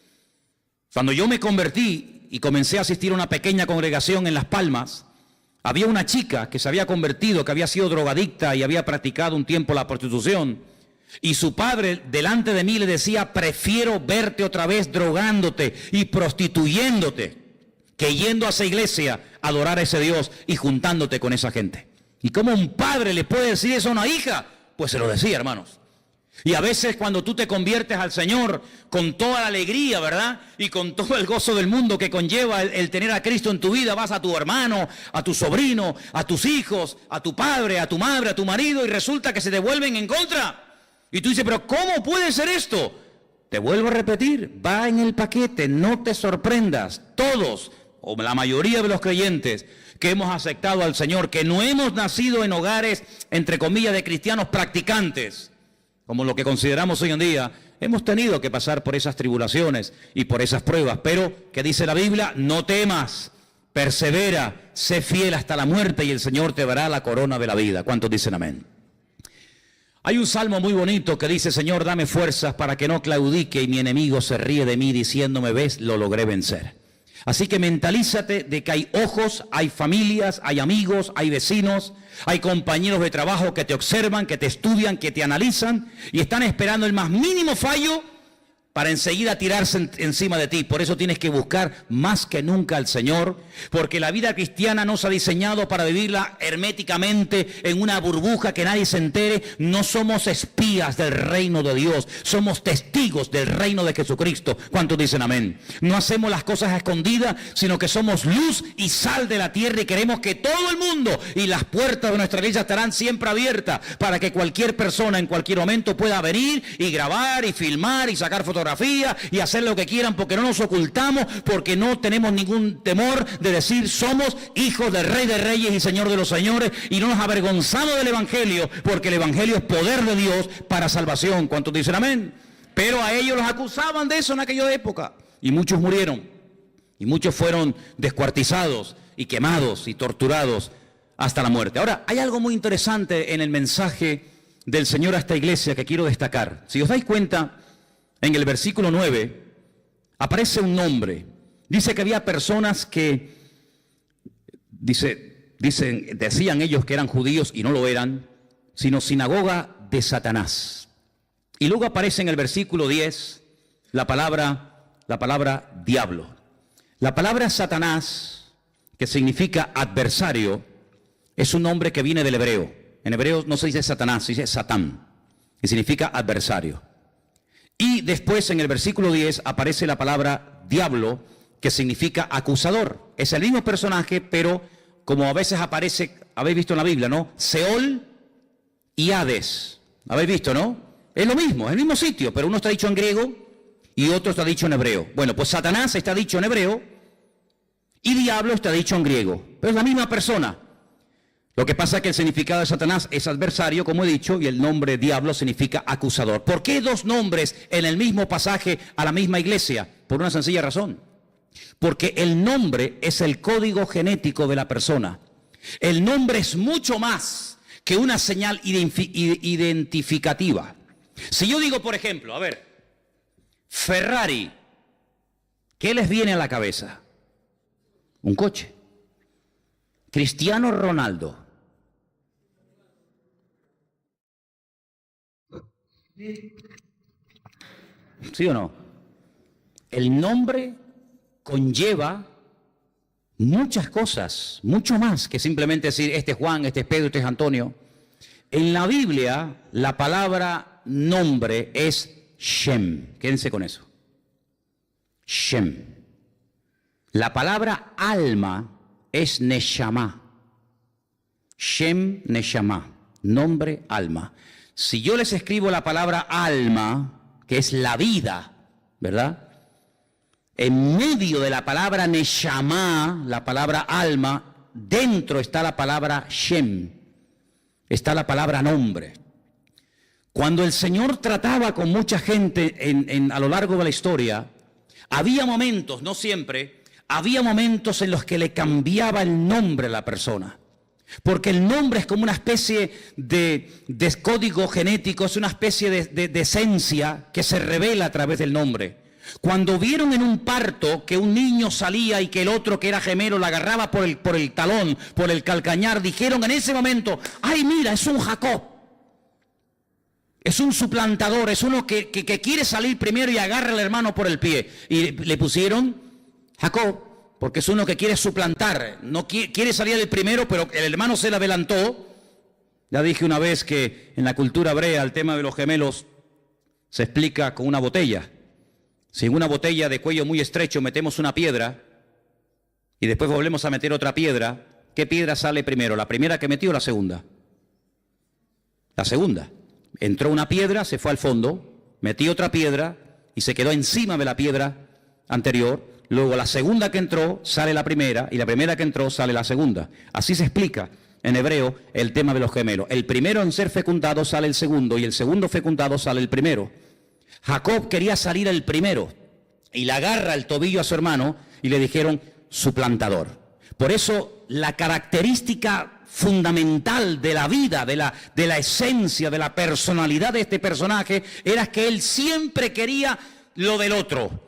Cuando yo me convertí y comencé a asistir a una pequeña congregación en Las Palmas, había una chica que se había convertido, que había sido drogadicta y había practicado un tiempo la prostitución. Y su padre delante de mí le decía: prefiero verte otra vez drogándote y prostituyéndote que yendo a esa iglesia a adorar a ese Dios y juntándote con esa gente. ¿Y cómo un padre le puede decir eso a una hija? Pues se lo decía, hermanos. Y a veces cuando tú te conviertes al Señor con toda la alegría, ¿verdad? Y con todo el gozo del mundo que conlleva el tener a Cristo en tu vida, vas a tu hermano, a tu sobrino, a tus hijos, a tu padre, a tu madre, a tu marido, y resulta que se te vuelven en contra. Y tú dices: pero ¿cómo puede ser esto? Te vuelvo a repetir, va en el paquete, no te sorprendas. Todos, o la mayoría de los creyentes que hemos aceptado al Señor, que no hemos nacido en hogares, entre comillas, de cristianos practicantes, como lo que consideramos hoy en día, hemos tenido que pasar por esas tribulaciones y por esas pruebas. Pero, ¿qué dice la Biblia? No temas, persevera, sé fiel hasta la muerte y el Señor te dará la corona de la vida. ¿Cuántos dicen amén? Hay un salmo muy bonito que dice: Señor, dame fuerzas para que no claudique y mi enemigo se ríe de mí diciéndome: ves, lo logré vencer. Así que mentalízate de que hay ojos, hay familias, hay amigos, hay vecinos, hay compañeros de trabajo que te observan, que te estudian, que te analizan y están esperando el más mínimo fallo para enseguida tirarse encima de ti. Por eso tienes que buscar más que nunca al Señor, porque la vida cristiana no se ha diseñado para vivirla herméticamente en una burbuja que nadie se entere. No somos espías del reino de Dios, somos testigos del reino de Jesucristo. ¿Cuántos dicen amén? No hacemos las cosas a escondidas, sino que somos luz y sal de la tierra y queremos que todo el mundo y las puertas de nuestra iglesia estarán siempre abiertas para que cualquier persona en cualquier momento pueda venir y grabar y filmar y sacar fotografías y hacer lo que quieran, porque no nos ocultamos, porque no tenemos ningún temor de decir: somos hijos del Rey de Reyes y Señor de los Señores, y no nos avergonzamos del Evangelio, porque el Evangelio es poder de Dios para salvación. ¿Cuántos dicen amén? Pero a ellos los acusaban de eso en aquella época, y muchos murieron, y muchos fueron descuartizados y quemados y torturados hasta la muerte. Ahora, hay algo muy interesante en el mensaje del Señor a esta iglesia que quiero destacar. Si os dais cuenta, en el versículo 9 aparece un nombre. Dice que había personas que, decían ellos que eran judíos y no lo eran, sino sinagoga de Satanás. Y luego aparece en el versículo 10 la palabra diablo. La palabra Satanás, que significa adversario, es un nombre que viene del hebreo. En hebreo no se dice Satanás, se dice Satán, que significa adversario. Y después en el versículo 10 aparece la palabra diablo, que significa acusador. Es el mismo personaje, pero como a veces aparece, habéis visto en la Biblia, ¿no? Seol y Hades. ¿Habéis visto, no? Es lo mismo, es el mismo sitio, pero uno está dicho en griego y otro está dicho en hebreo. Bueno, pues Satanás está dicho en hebreo y diablo está dicho en griego, pero es la misma persona. Lo que pasa es que el significado de Satanás es adversario, como he dicho, y el nombre diablo significa acusador. ¿Por qué dos nombres en el mismo pasaje a la misma iglesia? Por una sencilla razón. Porque el nombre es el código genético de la persona. El nombre es mucho más que una señal identificativa. Si yo digo, por ejemplo, a ver, Ferrari, ¿qué les viene a la cabeza? Un coche. Cristiano Ronaldo. ¿Sí o no? El nombre conlleva muchas cosas, mucho más que simplemente decir este es Juan, este es Pedro, este es Antonio. En la Biblia, la palabra nombre es Shem. Quédense con eso. Shem. La palabra alma es Neshama. Shem, Neshama. Nombre, alma. Si yo les escribo la palabra alma, que es la vida, ¿verdad? En medio de la palabra Neshama, la palabra alma, dentro está la palabra Shem. Está la palabra nombre. Cuando el Señor trataba con mucha gente a lo largo de la historia, había momentos, no siempre, había momentos en los que le cambiaba el nombre a la persona. Porque el nombre es como una especie de código genético, es una especie de esencia que se revela a través del nombre. Cuando vieron en un parto que un niño salía y que el otro, que era gemelo, la agarraba por el talón, por el calcañar, dijeron en ese momento: ¡ay, mira, es un Jacob! Es un suplantador, es uno que quiere salir primero y agarra al hermano por el pie. Y le pusieron Jacob, porque es uno que quiere suplantar, no quiere salir el primero, pero el hermano se le adelantó. Ya dije una vez que en la cultura hebrea el tema de los gemelos se explica con una botella. Si en una botella de cuello muy estrecho metemos una piedra y después volvemos a meter otra piedra, ¿qué piedra sale primero? ¿La primera que metió o la segunda? La segunda. Entró una piedra, se fue al fondo, metí otra piedra y se quedó encima de la piedra anterior. Luego la segunda que entró sale la primera y la primera que entró sale la segunda. Así se explica en hebreo el tema de los gemelos. El primero en ser fecundado sale el segundo y el segundo fecundado sale el primero. Jacob quería salir el primero y le agarra el tobillo a su hermano y le dijeron suplantador. Por eso la característica fundamental de la vida, de la esencia, de la personalidad de este personaje era que él siempre quería lo del otro.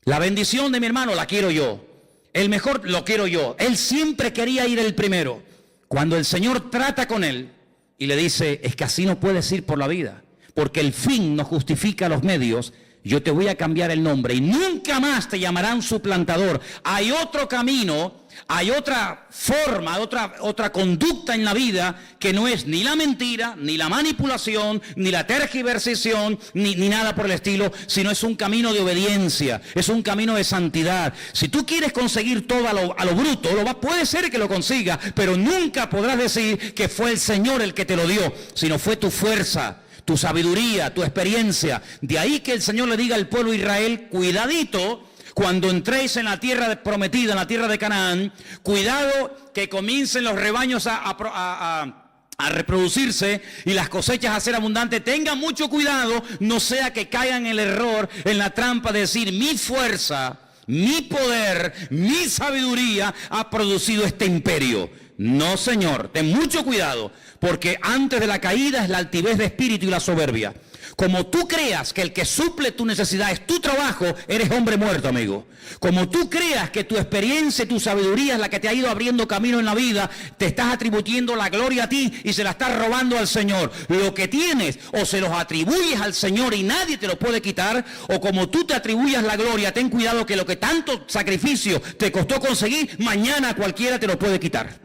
La bendición de mi hermano la quiero yo. El mejor lo quiero yo. Él siempre quería ir el primero. Cuando el Señor trata con él y le dice: es que así no puedes ir por la vida, porque el fin no justifica los medios, yo te voy a cambiar el nombre y nunca más te llamarán suplantador. Hay otro camino, hay otra forma, otra conducta en la vida que no es ni la mentira, ni la manipulación, ni la tergiversación, ni nada por el estilo, sino es un camino de obediencia, es un camino de santidad. Si tú quieres conseguir todo a lo bruto, puede ser que lo consigas, pero nunca podrás decir que fue el Señor el que te lo dio, sino fue tu fuerza, tu sabiduría, tu experiencia. De ahí que el Señor le diga al pueblo de Israel: cuidadito cuando entréis en la tierra prometida, en la tierra de Canaán, cuidado que comiencen los rebaños a reproducirse y las cosechas a ser abundantes. Tengan mucho cuidado, no sea que caigan en el error, en la trampa de decir: mi fuerza, mi poder, mi sabiduría ha producido este imperio. No, Señor, ten mucho cuidado, porque antes de la caída es la altivez de espíritu y la soberbia. Como tú creas que el que suple tu necesidad es tu trabajo, eres hombre muerto, amigo. Como tú creas que tu experiencia y tu sabiduría es la que te ha ido abriendo camino en la vida, te estás atribuyendo la gloria a ti y se la estás robando al Señor. Lo que tienes, o se los atribuyes al Señor y nadie te lo puede quitar, o como tú te atribuyas la gloria, ten cuidado que lo que tanto sacrificio te costó conseguir, mañana cualquiera te lo puede quitar.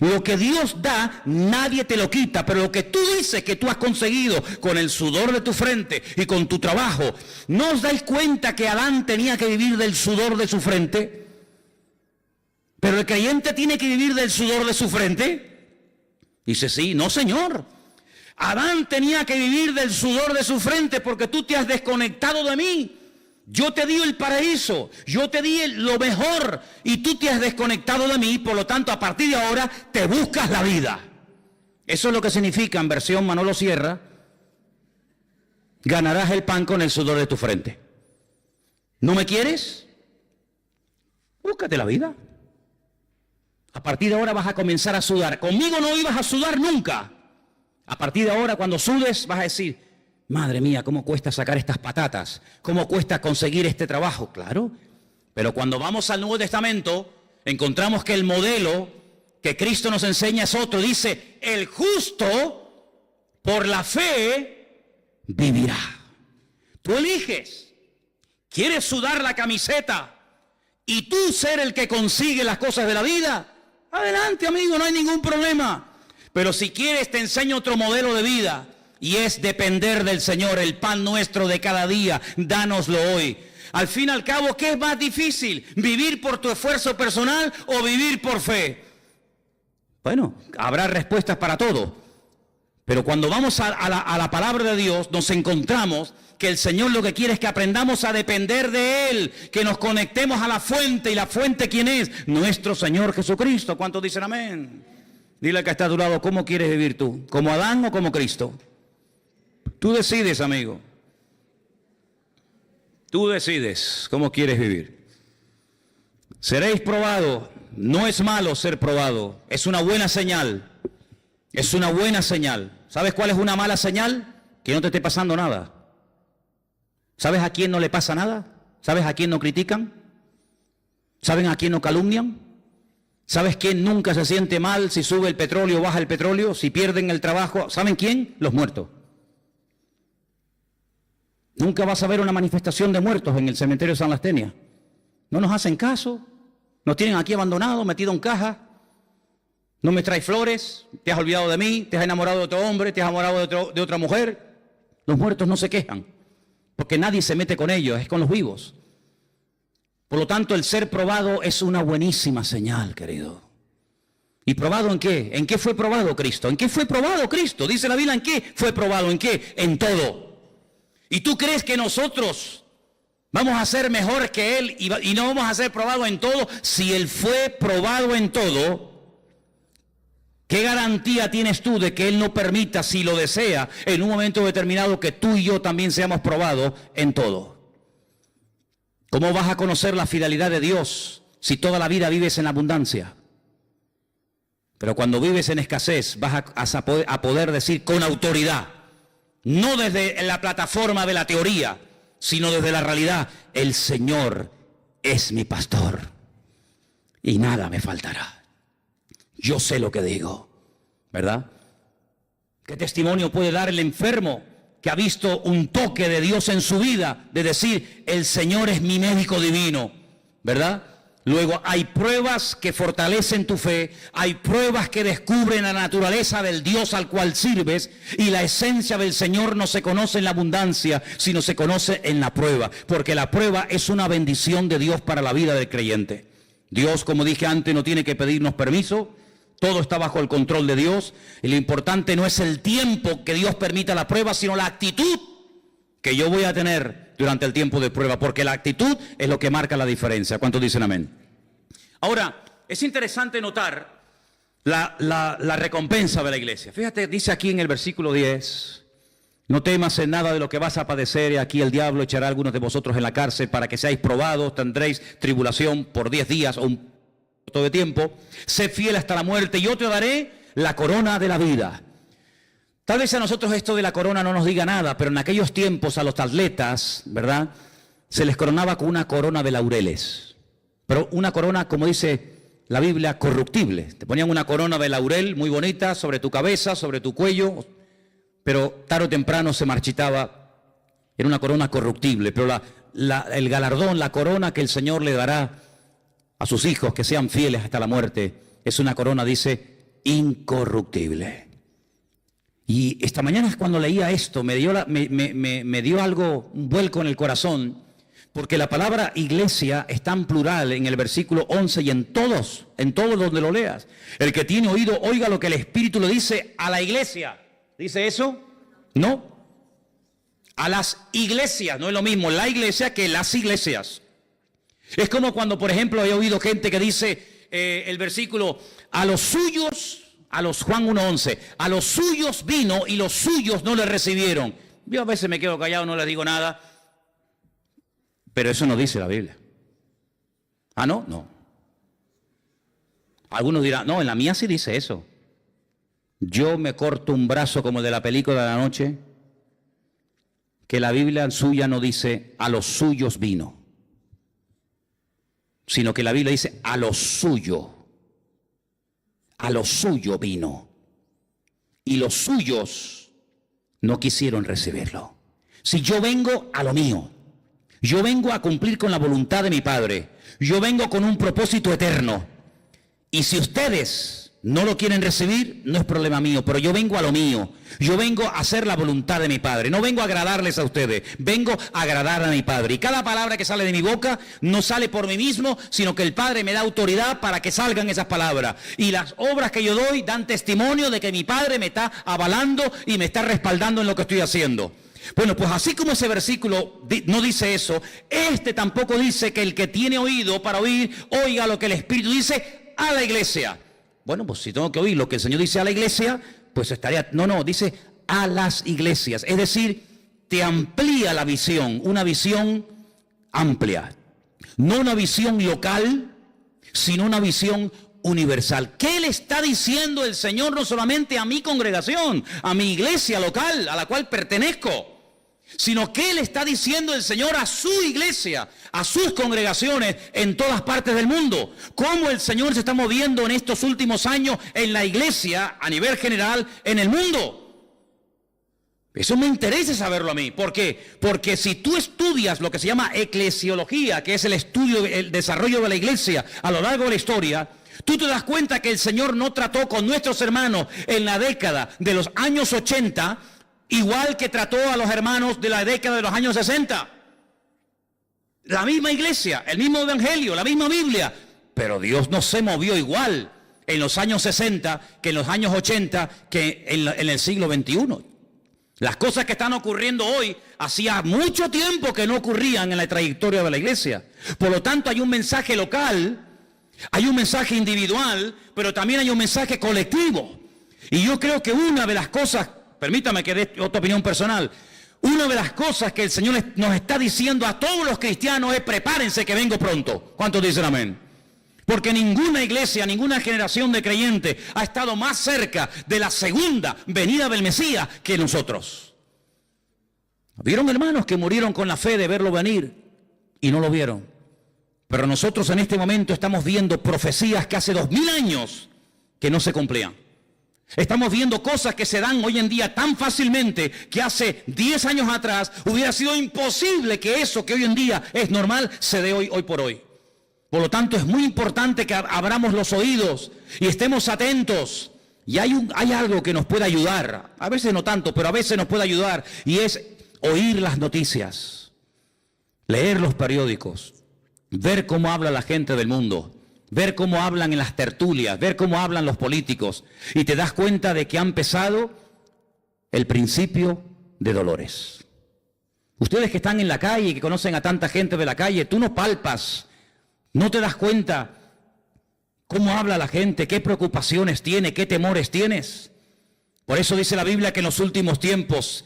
Lo que Dios da, nadie te lo quita, pero lo que tú dices que tú has conseguido con el sudor de tu frente y con tu trabajo, ¿no os dais cuenta que Adán tenía que vivir del sudor de su frente? ¿Pero el creyente tiene que vivir del sudor de su frente? Dice: sí, no, Señor. Adán tenía que vivir del sudor de su frente porque tú te has desconectado de mí. Yo te di el paraíso, yo te di lo mejor y tú te has desconectado de mí, por lo tanto a partir de ahora te buscas la vida. Eso es lo que significa en versión Manolo Sierra: ganarás el pan con el sudor de tu frente. ¿No me quieres? Búscate la vida. A partir de ahora vas a comenzar a sudar. Conmigo no ibas a sudar nunca. A partir de ahora, cuando sudes, vas a decir: madre mía, ¿cómo cuesta sacar estas patatas? ¿Cómo cuesta conseguir este trabajo? Claro, pero cuando vamos al Nuevo Testamento, encontramos que el modelo que Cristo nos enseña es otro. Dice: el justo por la fe vivirá. Tú eliges. ¿Quieres sudar la camiseta y tú ser el que consigue las cosas de la vida? Adelante, amigo, no hay ningún problema. Pero si quieres, te enseño otro modelo de vida. y es depender del Señor. El pan nuestro de cada día, dánoslo hoy. Al fin y al cabo, ¿qué es más difícil? ¿Vivir por tu esfuerzo personal o vivir por fe? Bueno, habrá respuestas para todo. Pero cuando vamos a la palabra de Dios, nos encontramos que el Señor lo que quiere es que aprendamos a depender de Él, que nos conectemos a la fuente. ¿Y la fuente quién es? Nuestro Señor Jesucristo. ¿Cuántos dicen amén? Dile al que está a tu lado, ¿cómo quieres vivir tú? ¿Como Adán o como Cristo? Tú decides, amigo. Tú decides cómo quieres vivir. Seréis probados. No es malo ser probado. Es una buena señal. Es una buena señal. ¿Sabes cuál es una mala señal? Que no te esté pasando nada. ¿Sabes a quién no le pasa nada? ¿Sabes a quién no critican? ¿Saben a quién no calumnian? ¿Sabes quién nunca se siente mal si sube el petróleo o baja el petróleo? Si pierden el trabajo. ¿Saben quién? Los muertos. Nunca vas a ver una manifestación de muertos en el cementerio de San Lastenia. No nos hacen caso. Nos tienen aquí abandonados, metidos en caja. No me traes flores. Te has olvidado de mí. Te has enamorado de otro hombre. Te has enamorado de otra mujer. Los muertos no se quejan. Porque nadie se mete con ellos. Es con los vivos. Por lo tanto, el ser probado es una buenísima señal, querido. ¿Y probado en qué? ¿En qué fue probado Cristo? ¿En qué fue probado Cristo? Dice la Biblia, ¿en qué fue probado? ¿En qué? En todo. ¿Y tú crees que nosotros vamos a ser mejor que Él y no vamos a ser probados en todo? Si Él fue probado en todo, ¿qué garantía tienes tú de que Él no permita, si lo desea, en un momento determinado que tú y yo también seamos probados en todo? ¿Cómo vas a conocer la fidelidad de Dios si toda la vida vives en abundancia? Pero cuando vives en escasez vas a poder decir con autoridad, no desde la plataforma de la teoría, sino desde la realidad, el Señor es mi pastor y nada me faltará. Yo sé lo que digo, ¿verdad? ¿Qué testimonio puede dar el enfermo que ha visto un toque de Dios en su vida, de decir, el Señor es mi médico divino, ¿verdad? Luego hay pruebas que fortalecen tu fe, hay pruebas que descubren la naturaleza del Dios al cual sirves, y la esencia del Señor no se conoce en la abundancia, sino se conoce en la prueba, porque la prueba es una bendición de Dios para la vida del creyente. Dios, como dije antes, no tiene que pedirnos permiso, todo está bajo el control de Dios, y lo importante no es el tiempo que Dios permita la prueba, sino la actitud que yo voy a tener durante el tiempo de prueba, porque la actitud es lo que marca la diferencia. ¿Cuántos dicen amén? Ahora, es interesante notar la recompensa de la iglesia. Fíjate, dice aquí en el versículo 10, no temas en nada de lo que vas a padecer, y aquí el diablo echará a algunos de vosotros en la cárcel para que seáis probados, tendréis tribulación por 10 días o un poco de tiempo, sé fiel hasta la muerte y yo te daré la corona de la vida. Tal vez a nosotros esto de la corona no nos diga nada, pero en aquellos tiempos a los atletas, ¿verdad?, se les coronaba con una corona de laureles. Pero una corona, como dice la Biblia, corruptible. Te ponían una corona de laurel muy bonita sobre tu cabeza, sobre tu cuello, pero tarde o temprano se marchitaba. Era una corona corruptible, pero el galardón, la corona que el Señor le dará a sus hijos que sean fieles hasta la muerte, es una corona, dice, incorruptible. Y esta mañana cuando leía esto, me dio algo, un vuelco en el corazón, porque la palabra iglesia está en plural en el versículo 11 y en todos donde lo leas. El que tiene oído, oiga lo que el Espíritu le dice a la iglesia. ¿Dice eso? No. A las iglesias, no es lo mismo la iglesia que las iglesias. Es como cuando, por ejemplo, he oído gente que dice el versículo, a los suyos, a los Juan 1:11, a los suyos vino y los suyos no le recibieron. Yo a veces me quedo callado, no les digo nada. Pero eso no dice la Biblia. ¿Ah, no? No. Algunos dirán, no, en la mía sí dice eso. Yo me corto un brazo como el de la película de la noche, que la Biblia suya no dice, a los suyos vino, sino que la Biblia dice, a lo suyo vino. Y los suyos no quisieron recibirlo. Si yo vengo a lo mío, yo vengo a cumplir con la voluntad de mi Padre. Yo vengo con un propósito eterno. Y si ustedes no lo quieren recibir, no es problema mío, pero yo vengo a lo mío. Yo vengo a hacer la voluntad de mi Padre. No vengo a agradarles a ustedes, vengo a agradar a mi Padre. Y cada palabra que sale de mi boca no sale por mí mismo, sino que el Padre me da autoridad para que salgan esas palabras. Y las obras que yo doy dan testimonio de que mi Padre me está avalando y me está respaldando en lo que estoy haciendo. Bueno, pues así como ese versículo no dice eso, este tampoco dice que el que tiene oído para oír, oiga lo que el Espíritu dice a la iglesia. Bueno, pues si tengo que oír lo que el Señor dice a la iglesia, pues estaría... No, dice a las iglesias. Es decir, te amplía la visión, una visión amplia. No una visión local, sino una visión universal. ¿Qué le está diciendo el Señor no solamente a mi congregación, a mi iglesia local, a la cual pertenezco? Sino que le está diciendo el Señor a su iglesia, a sus congregaciones en todas partes del mundo. Cómo el Señor se está moviendo en estos últimos años en la iglesia a nivel general en el mundo. Eso me interesa saberlo a mí. ¿Por qué? Porque si tú estudias lo que se llama eclesiología, que es el estudio, el desarrollo de la iglesia a lo largo de la historia, tú te das cuenta que el Señor no trató con nuestros hermanos en la década de los años 80 igual que trató a los hermanos de la década de los años 60. La misma iglesia, el mismo evangelio, la misma Biblia. Pero Dios no se movió igual en los años 60 que en los años 80 que en el siglo XXI. Las cosas que están ocurriendo hoy hacía mucho tiempo que no ocurrían en la trayectoria de la iglesia. Por lo tanto, hay un mensaje local, hay un mensaje individual, pero también hay un mensaje colectivo. Y yo creo que una de las cosas... Permítame que dé otra opinión personal. Una de las cosas que el Señor nos está diciendo a todos los cristianos es: prepárense que vengo pronto. ¿Cuántos dicen amén? Porque ninguna iglesia, ninguna generación de creyentes ha estado más cerca de la segunda venida del Mesías que nosotros. ¿Vieron hermanos que murieron con la fe de verlo venir y no lo vieron? Pero nosotros en este momento estamos viendo profecías que hace 2000 años que no se cumplían. Estamos viendo cosas que se dan hoy en día tan fácilmente que hace 10 años atrás hubiera sido imposible que eso que hoy en día es normal se dé hoy por hoy. Por lo tanto, es muy importante que abramos los oídos y estemos atentos. Y hay algo que nos puede ayudar, a veces no tanto, pero a veces nos puede ayudar, y es oír las noticias, leer los periódicos, ver cómo habla la gente del mundo. Ver cómo hablan en las tertulias, ver cómo hablan los políticos, y te das cuenta de que ha empezado el principio de dolores. Ustedes que están en la calle y que conocen a tanta gente de la calle, tú no palpas, no te das cuenta cómo habla la gente, qué preocupaciones tiene, qué temores tienes. Por eso dice la Biblia que en los últimos tiempos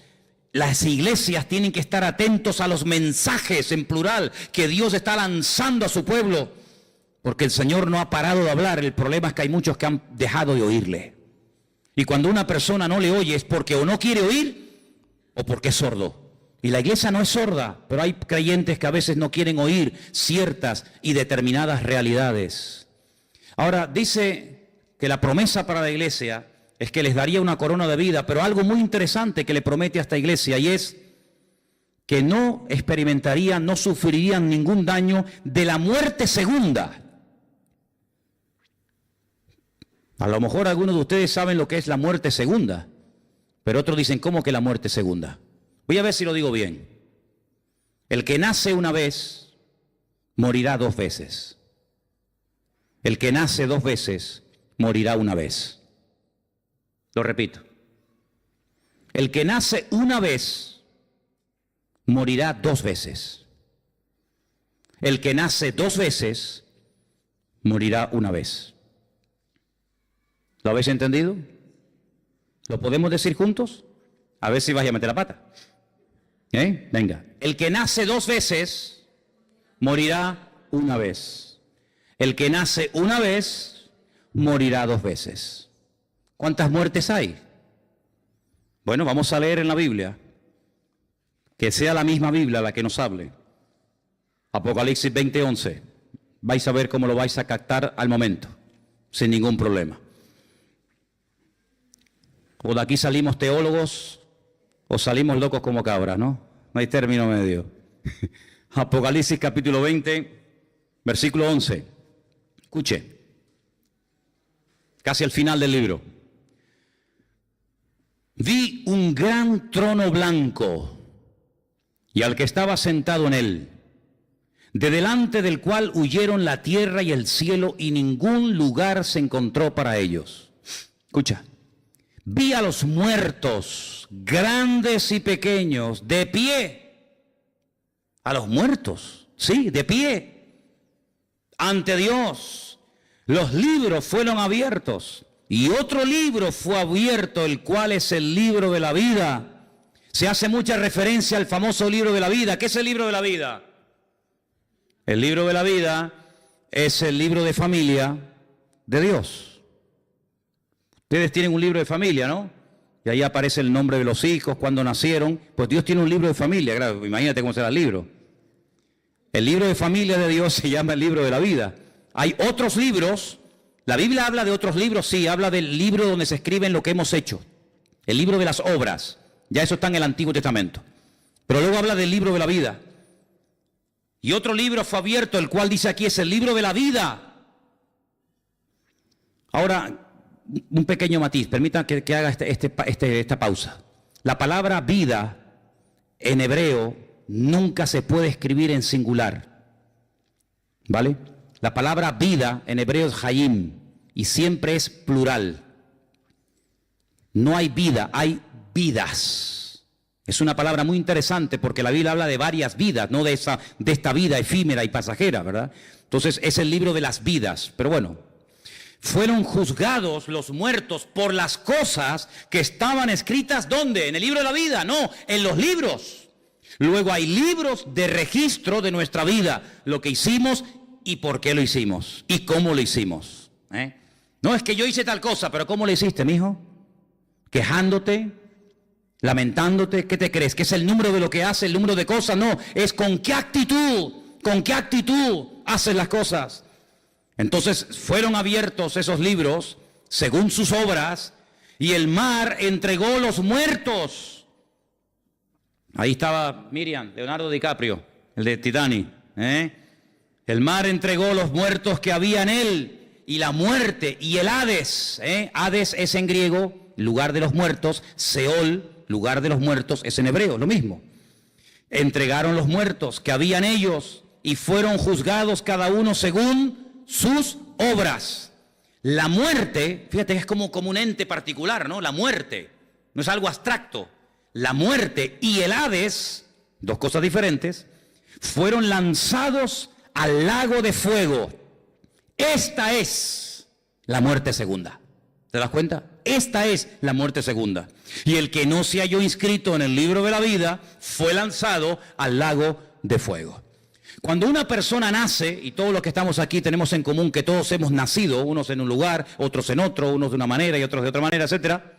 las iglesias tienen que estar atentos a los mensajes en plural que Dios está lanzando a su pueblo. Porque el Señor no ha parado de hablar. El problema es que hay muchos que han dejado de oírle. Y cuando una persona no le oye es porque o no quiere oír o porque es sordo. Y la iglesia no es sorda, pero hay creyentes que a veces no quieren oír ciertas y determinadas realidades. Ahora, dice que la promesa para la iglesia es que les daría una corona de vida, pero algo muy interesante que le promete a esta iglesia, y es que no experimentarían, no sufrirían ningún daño de la muerte segunda. A lo mejor algunos de ustedes saben lo que es la muerte segunda, pero otros dicen: ¿cómo que la muerte segunda? Voy a ver si lo digo bien. El que nace una vez, morirá 2 veces. El que nace 2 veces, morirá una vez. Lo repito. El que nace una vez, morirá 2 veces. El que nace 2 veces, morirá una vez. ¿Lo habéis entendido? ¿Lo podemos decir juntos? A ver si vais a meter la pata. Venga. El que nace 2 veces, morirá una vez. El que nace una vez, morirá 2 veces. ¿Cuántas muertes hay? Bueno, vamos a leer en la Biblia. Que sea la misma Biblia la que nos hable. Apocalipsis 20:11. Vais a ver cómo lo vais a captar al momento, sin ningún problema. O de aquí salimos teólogos o salimos locos como cabras, ¿no? No hay término medio. Apocalipsis capítulo 20, versículo 11. Escuche. casi al final del libro. Vi un gran trono blanco y al que estaba sentado en él, de delante del cual huyeron la tierra y el cielo y ningún lugar se encontró para ellos. Escucha, vi a los muertos, grandes y pequeños, de pie. A los muertos, sí, de pie, ante Dios. Los libros fueron abiertos y otro libro fue abierto, el cual es el libro de la vida. Se hace mucha referencia al famoso libro de la vida. ¿Qué es el libro de la vida? El libro de la vida es el libro de familia de Dios. Ustedes tienen un libro de familia, ¿no? Y ahí aparece el nombre de los hijos, cuando nacieron. Pues Dios tiene un libro de familia, claro, imagínate cómo será el libro. El libro de familia de Dios se llama el libro de la vida. Hay otros libros, la Biblia habla de otros libros, sí, habla del libro donde se escriben lo que hemos hecho. El libro de las obras, ya eso está en el Antiguo Testamento. Pero luego habla del libro de la vida. Y otro libro fue abierto, el cual dice aquí es el libro de la vida. Ahora, un pequeño matiz, permitan que haga esta pausa. La palabra vida en hebreo nunca se puede escribir en singular, ¿vale? La palabra vida en hebreo es hayim y siempre es plural. No hay vida, hay vidas. Es una palabra muy interesante porque la Biblia habla de varias vidas, no de esta vida efímera y pasajera, ¿verdad? Entonces es el libro de las vidas. Pero bueno, fueron juzgados los muertos por las cosas que estaban escritas, ¿dónde? ¿En el libro de la vida? No, en los libros. Luego hay libros de registro de nuestra vida, lo que hicimos y por qué lo hicimos y cómo lo hicimos. No es que yo hice tal cosa, pero ¿cómo lo hiciste, mijo? Quejándote, lamentándote, ¿qué te crees? ¿Que es el número de lo que hace, el número de cosas? No, es con qué actitud haces las cosas. Entonces fueron abiertos esos libros según sus obras y el mar entregó los muertos. Ahí estaba Miriam, Leonardo DiCaprio, el de Titanic. El mar entregó los muertos que había en él y la muerte y el Hades. Hades es en griego, lugar de los muertos. Seol, lugar de los muertos, es en hebreo, lo mismo. Entregaron los muertos que habían ellos y fueron juzgados cada uno según sus obras. La muerte, fíjate que es como un ente particular, ¿no? La muerte, no es algo abstracto. La muerte y el Hades, dos cosas diferentes, fueron lanzados al lago de fuego. Esta es la muerte segunda. ¿Te das cuenta? Esta es la muerte segunda. Y el que no se halló inscrito en el libro de la vida fue lanzado al lago de fuego. Cuando una persona nace, y todos los que estamos aquí tenemos en común que todos hemos nacido, unos en un lugar, otros en otro, unos de una manera y otros de otra manera, etcétera.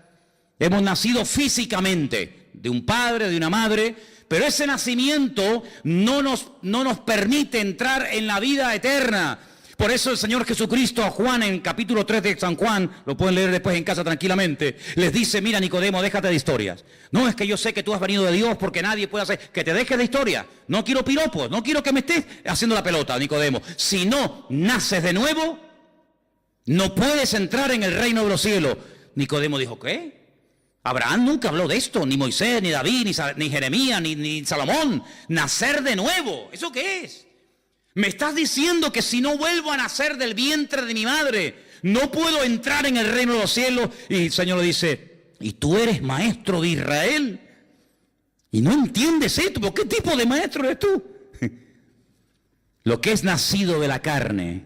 Hemos nacido físicamente, de un padre, de una madre, pero ese nacimiento no nos permite entrar en la vida eterna. Por eso el Señor Jesucristo a Juan en capítulo 3 de San Juan, lo pueden leer después en casa tranquilamente, les dice, mira Nicodemo, déjate de historias. No, es que yo sé que tú has venido de Dios porque nadie puede hacer, que te dejes de historia. No quiero piropos, no quiero que me estés haciendo la pelota, Nicodemo. Si no naces de nuevo, no puedes entrar en el reino de los cielos. Nicodemo dijo, ¿qué? Abraham nunca habló de esto, ni Moisés, ni David, ni Jeremías, ni Salomón. Nacer de nuevo, ¿eso qué es? Me estás diciendo que si no vuelvo a nacer del vientre de mi madre, no puedo entrar en el reino de los cielos. Y el Señor le dice, ¿y tú eres maestro de Israel? Y no entiendes esto, ¿pero qué tipo de maestro eres tú? Lo que es nacido de la carne,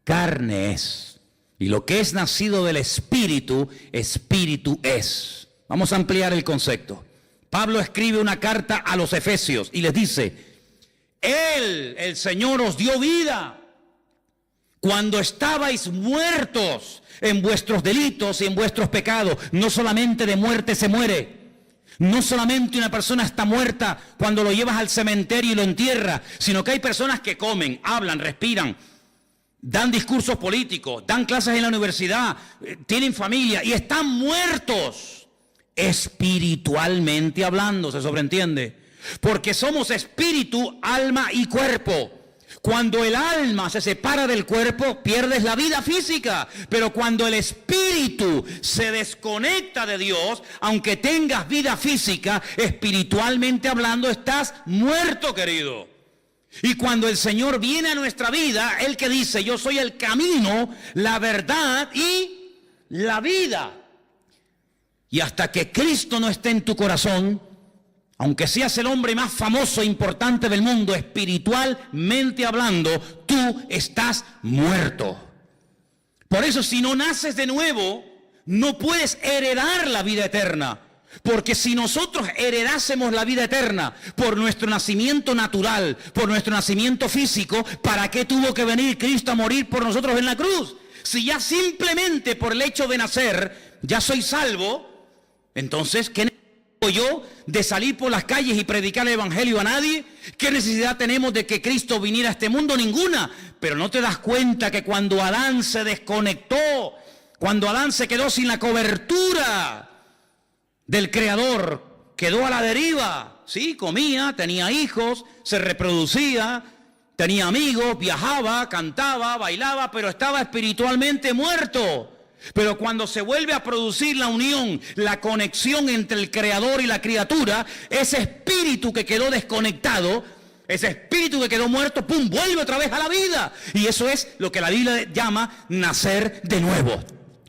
carne es. Y lo que es nacido del espíritu, espíritu es. Vamos a ampliar el concepto. Pablo escribe una carta a los Efesios y les dice, Él, el Señor, os dio vida cuando estabais muertos en vuestros delitos y en vuestros pecados. No solamente de muerte se muere. No solamente una persona está muerta cuando lo llevas al cementerio y lo entierras, sino que hay personas que comen, hablan, respiran, dan discursos políticos, dan clases en la universidad, tienen familia y están muertos espiritualmente hablando, se sobreentiende. Porque somos espíritu, alma y cuerpo. Cuando el alma se separa del cuerpo, pierdes la vida física. Pero cuando el espíritu se desconecta de Dios, aunque tengas vida física, espiritualmente hablando, estás muerto, querido. Y cuando el Señor viene a nuestra vida, Él que dice, yo soy el camino, la verdad y la vida. Y hasta que Cristo no esté en tu corazón, aunque seas el hombre más famoso e importante del mundo, espiritualmente hablando, tú estás muerto. Por eso, si no naces de nuevo, no puedes heredar la vida eterna. Porque si nosotros heredásemos la vida eterna por nuestro nacimiento natural, por nuestro nacimiento físico, ¿para qué tuvo que venir Cristo a morir por nosotros en la cruz? Si ya simplemente por el hecho de nacer, ya soy salvo, entonces, ¿qué necesito yo de salir por las calles y predicar el evangelio a nadie? ¿Qué necesidad tenemos de que Cristo viniera a este mundo? Ninguna. Pero no te das cuenta que cuando Adán se desconectó, cuando Adán se quedó sin la cobertura del Creador, quedó a la deriva. Sí, comía, tenía hijos, se reproducía, tenía amigos, viajaba, cantaba, bailaba, pero estaba espiritualmente muerto. Pero cuando se vuelve a producir la unión, la conexión entre el Creador y la criatura, ese espíritu que quedó desconectado, ese espíritu que quedó muerto, ¡pum!, vuelve otra vez a la vida. Y eso es lo que la Biblia llama nacer de nuevo.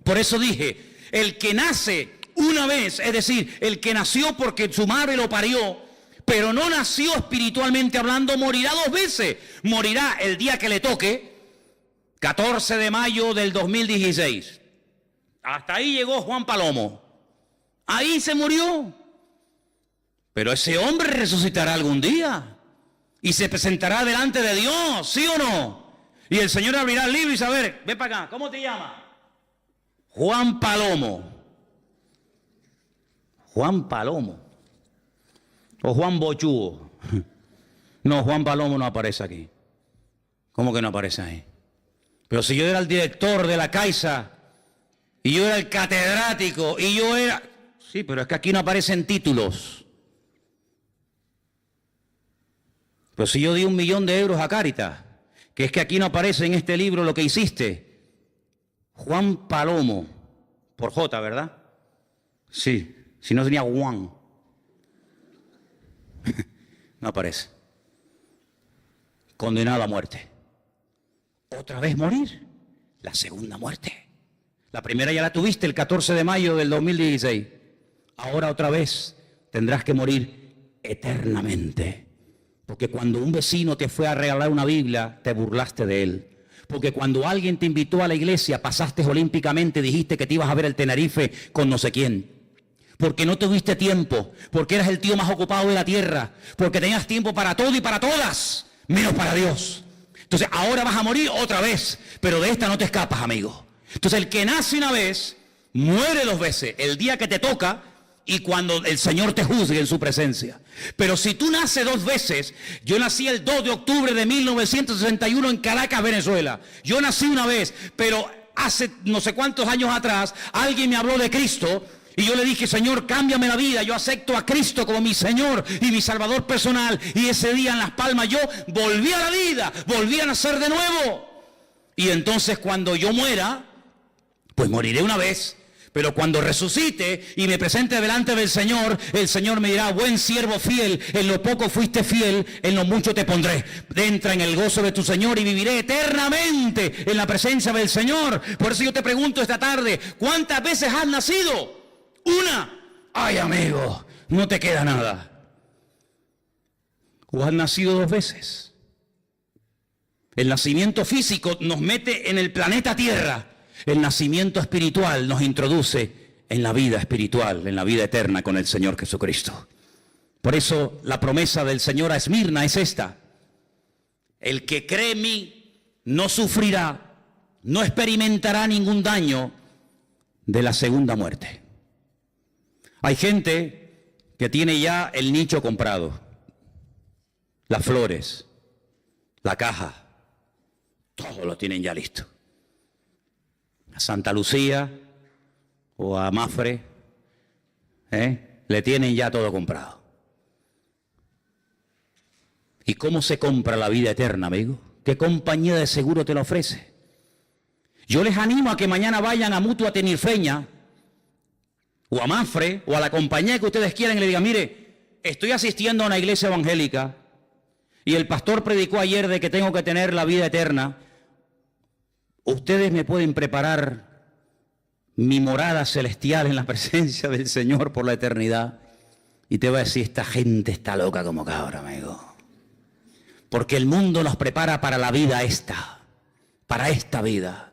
Por eso dije, el que nace una vez, es decir, el que nació porque su madre lo parió, pero no nació espiritualmente hablando, morirá 2 veces. Morirá el día que le toque, 14 de mayo del 2016. Hasta ahí llegó Juan Palomo. Ahí se murió. Pero ese hombre resucitará algún día y se presentará delante de Dios, ¿sí o no? Y el Señor abrirá el libro y saber, ven para acá, ¿cómo te llamas? Juan Palomo. Juan Palomo. O Juan Bochúo. No, Juan Palomo no aparece aquí. ¿Cómo que no aparece ahí? Pero si yo era el director de la Caixa, y yo era el catedrático, y yo era... Sí, pero es que aquí no aparecen títulos. Pero si yo di 1 millón de euros a Cáritas, que es que aquí no aparece en este libro lo que hiciste. Juan Palomo, por J, ¿verdad? Sí, si no tenía Juan. No aparece. Condenado a muerte. ¿Otra vez morir? La segunda muerte. La primera ya la tuviste el 14 de mayo del 2016. Ahora otra vez tendrás que morir eternamente. Porque cuando un vecino te fue a regalar una Biblia, te burlaste de él. Porque cuando alguien te invitó a la iglesia, pasaste olímpicamente, dijiste que te ibas a ver el Tenerife con no sé quién. Porque no tuviste tiempo, porque eras el tío más ocupado de la tierra, porque tenías tiempo para todo y para todas, menos para Dios. Entonces ahora vas a morir otra vez, pero de esta no te escapas, amigo. Entonces el que nace una vez, muere 2 veces, el día que te toca y cuando el Señor te juzgue en su presencia. Pero si tú naces 2 veces, yo nací el 2 de octubre de 1961 en Caracas, Venezuela. Yo nací una vez, pero hace no sé cuántos años atrás, alguien me habló de Cristo y yo le dije, Señor, cámbiame la vida, yo acepto a Cristo como mi Señor y mi Salvador personal. Y ese día en Las Palmas yo volví a la vida, volví a nacer de nuevo. Y entonces cuando yo muera, pues moriré una vez, pero cuando resucite y me presente delante del Señor, el Señor me dirá, buen siervo fiel, en lo poco fuiste fiel, en lo mucho te pondré. Entra en el gozo de tu Señor y viviré eternamente en la presencia del Señor. Por eso yo te pregunto esta tarde, ¿cuántas veces has nacido? 1. Ay, amigo, no te queda nada. ¿O has nacido 2 veces? El nacimiento físico nos mete en el planeta Tierra. El nacimiento espiritual nos introduce en la vida espiritual, en la vida eterna con el Señor Jesucristo. Por eso la promesa del Señor a Esmirna es esta: el que cree en mí no sufrirá, no experimentará ningún daño de la segunda muerte. Hay gente que tiene ya el nicho comprado, las flores, la caja, todo lo tienen ya listo. A Santa Lucía o a Mafre, le tienen ya todo comprado. ¿Y cómo se compra la vida eterna, amigo? ¿qué compañía de seguro te la ofrece? Yo les animo a que mañana vayan a Mutua Tenirfeña, o a Mafre, o a la compañía que ustedes quieran, y le digan, mire, estoy asistiendo a una iglesia evangélica, y el pastor predicó ayer de que tengo que tener la vida eterna. Ustedes me pueden preparar mi morada celestial en la presencia del Señor por la eternidad. Y te voy a decir, esta gente está loca como cabra, amigo. Porque el mundo nos prepara para la vida esta, para esta vida.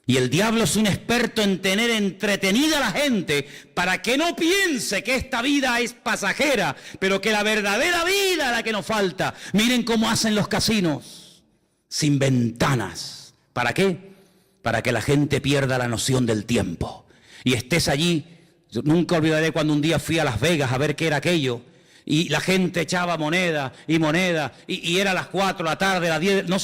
Y el diablo es un experto en tener entretenida a la gente para que no piense que esta vida es pasajera, pero que la verdadera vida es la que nos falta. Miren cómo hacen los casinos, sin ventanas. ¿Para qué? Para que la gente pierda la noción del tiempo. Y estés allí. Yo nunca olvidaré cuando un día fui a Las Vegas a ver qué era aquello. Y la gente echaba moneda y era las 4 de la tarde, las 10, no,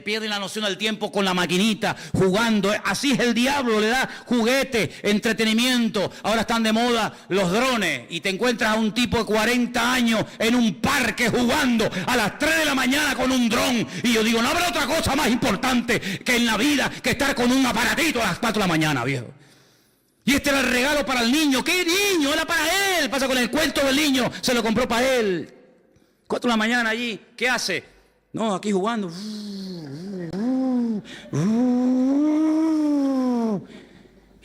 pierden la noción del tiempo con la maquinita, jugando. Así es el diablo, le da juguete, entretenimiento. Ahora están de moda los drones y te encuentras a un tipo de 40 años en un parque jugando a las 3 de la mañana con un dron. Y yo digo, no habrá otra cosa más importante que en la vida que estar con un aparatito a las 4 de la mañana, viejo. Y este era el regalo para el niño. ¿Qué niño? Era para él. Pasa con el cuento del niño. Se lo compró para él. 4 de la mañana allí. ¿Qué hace? No, aquí jugando.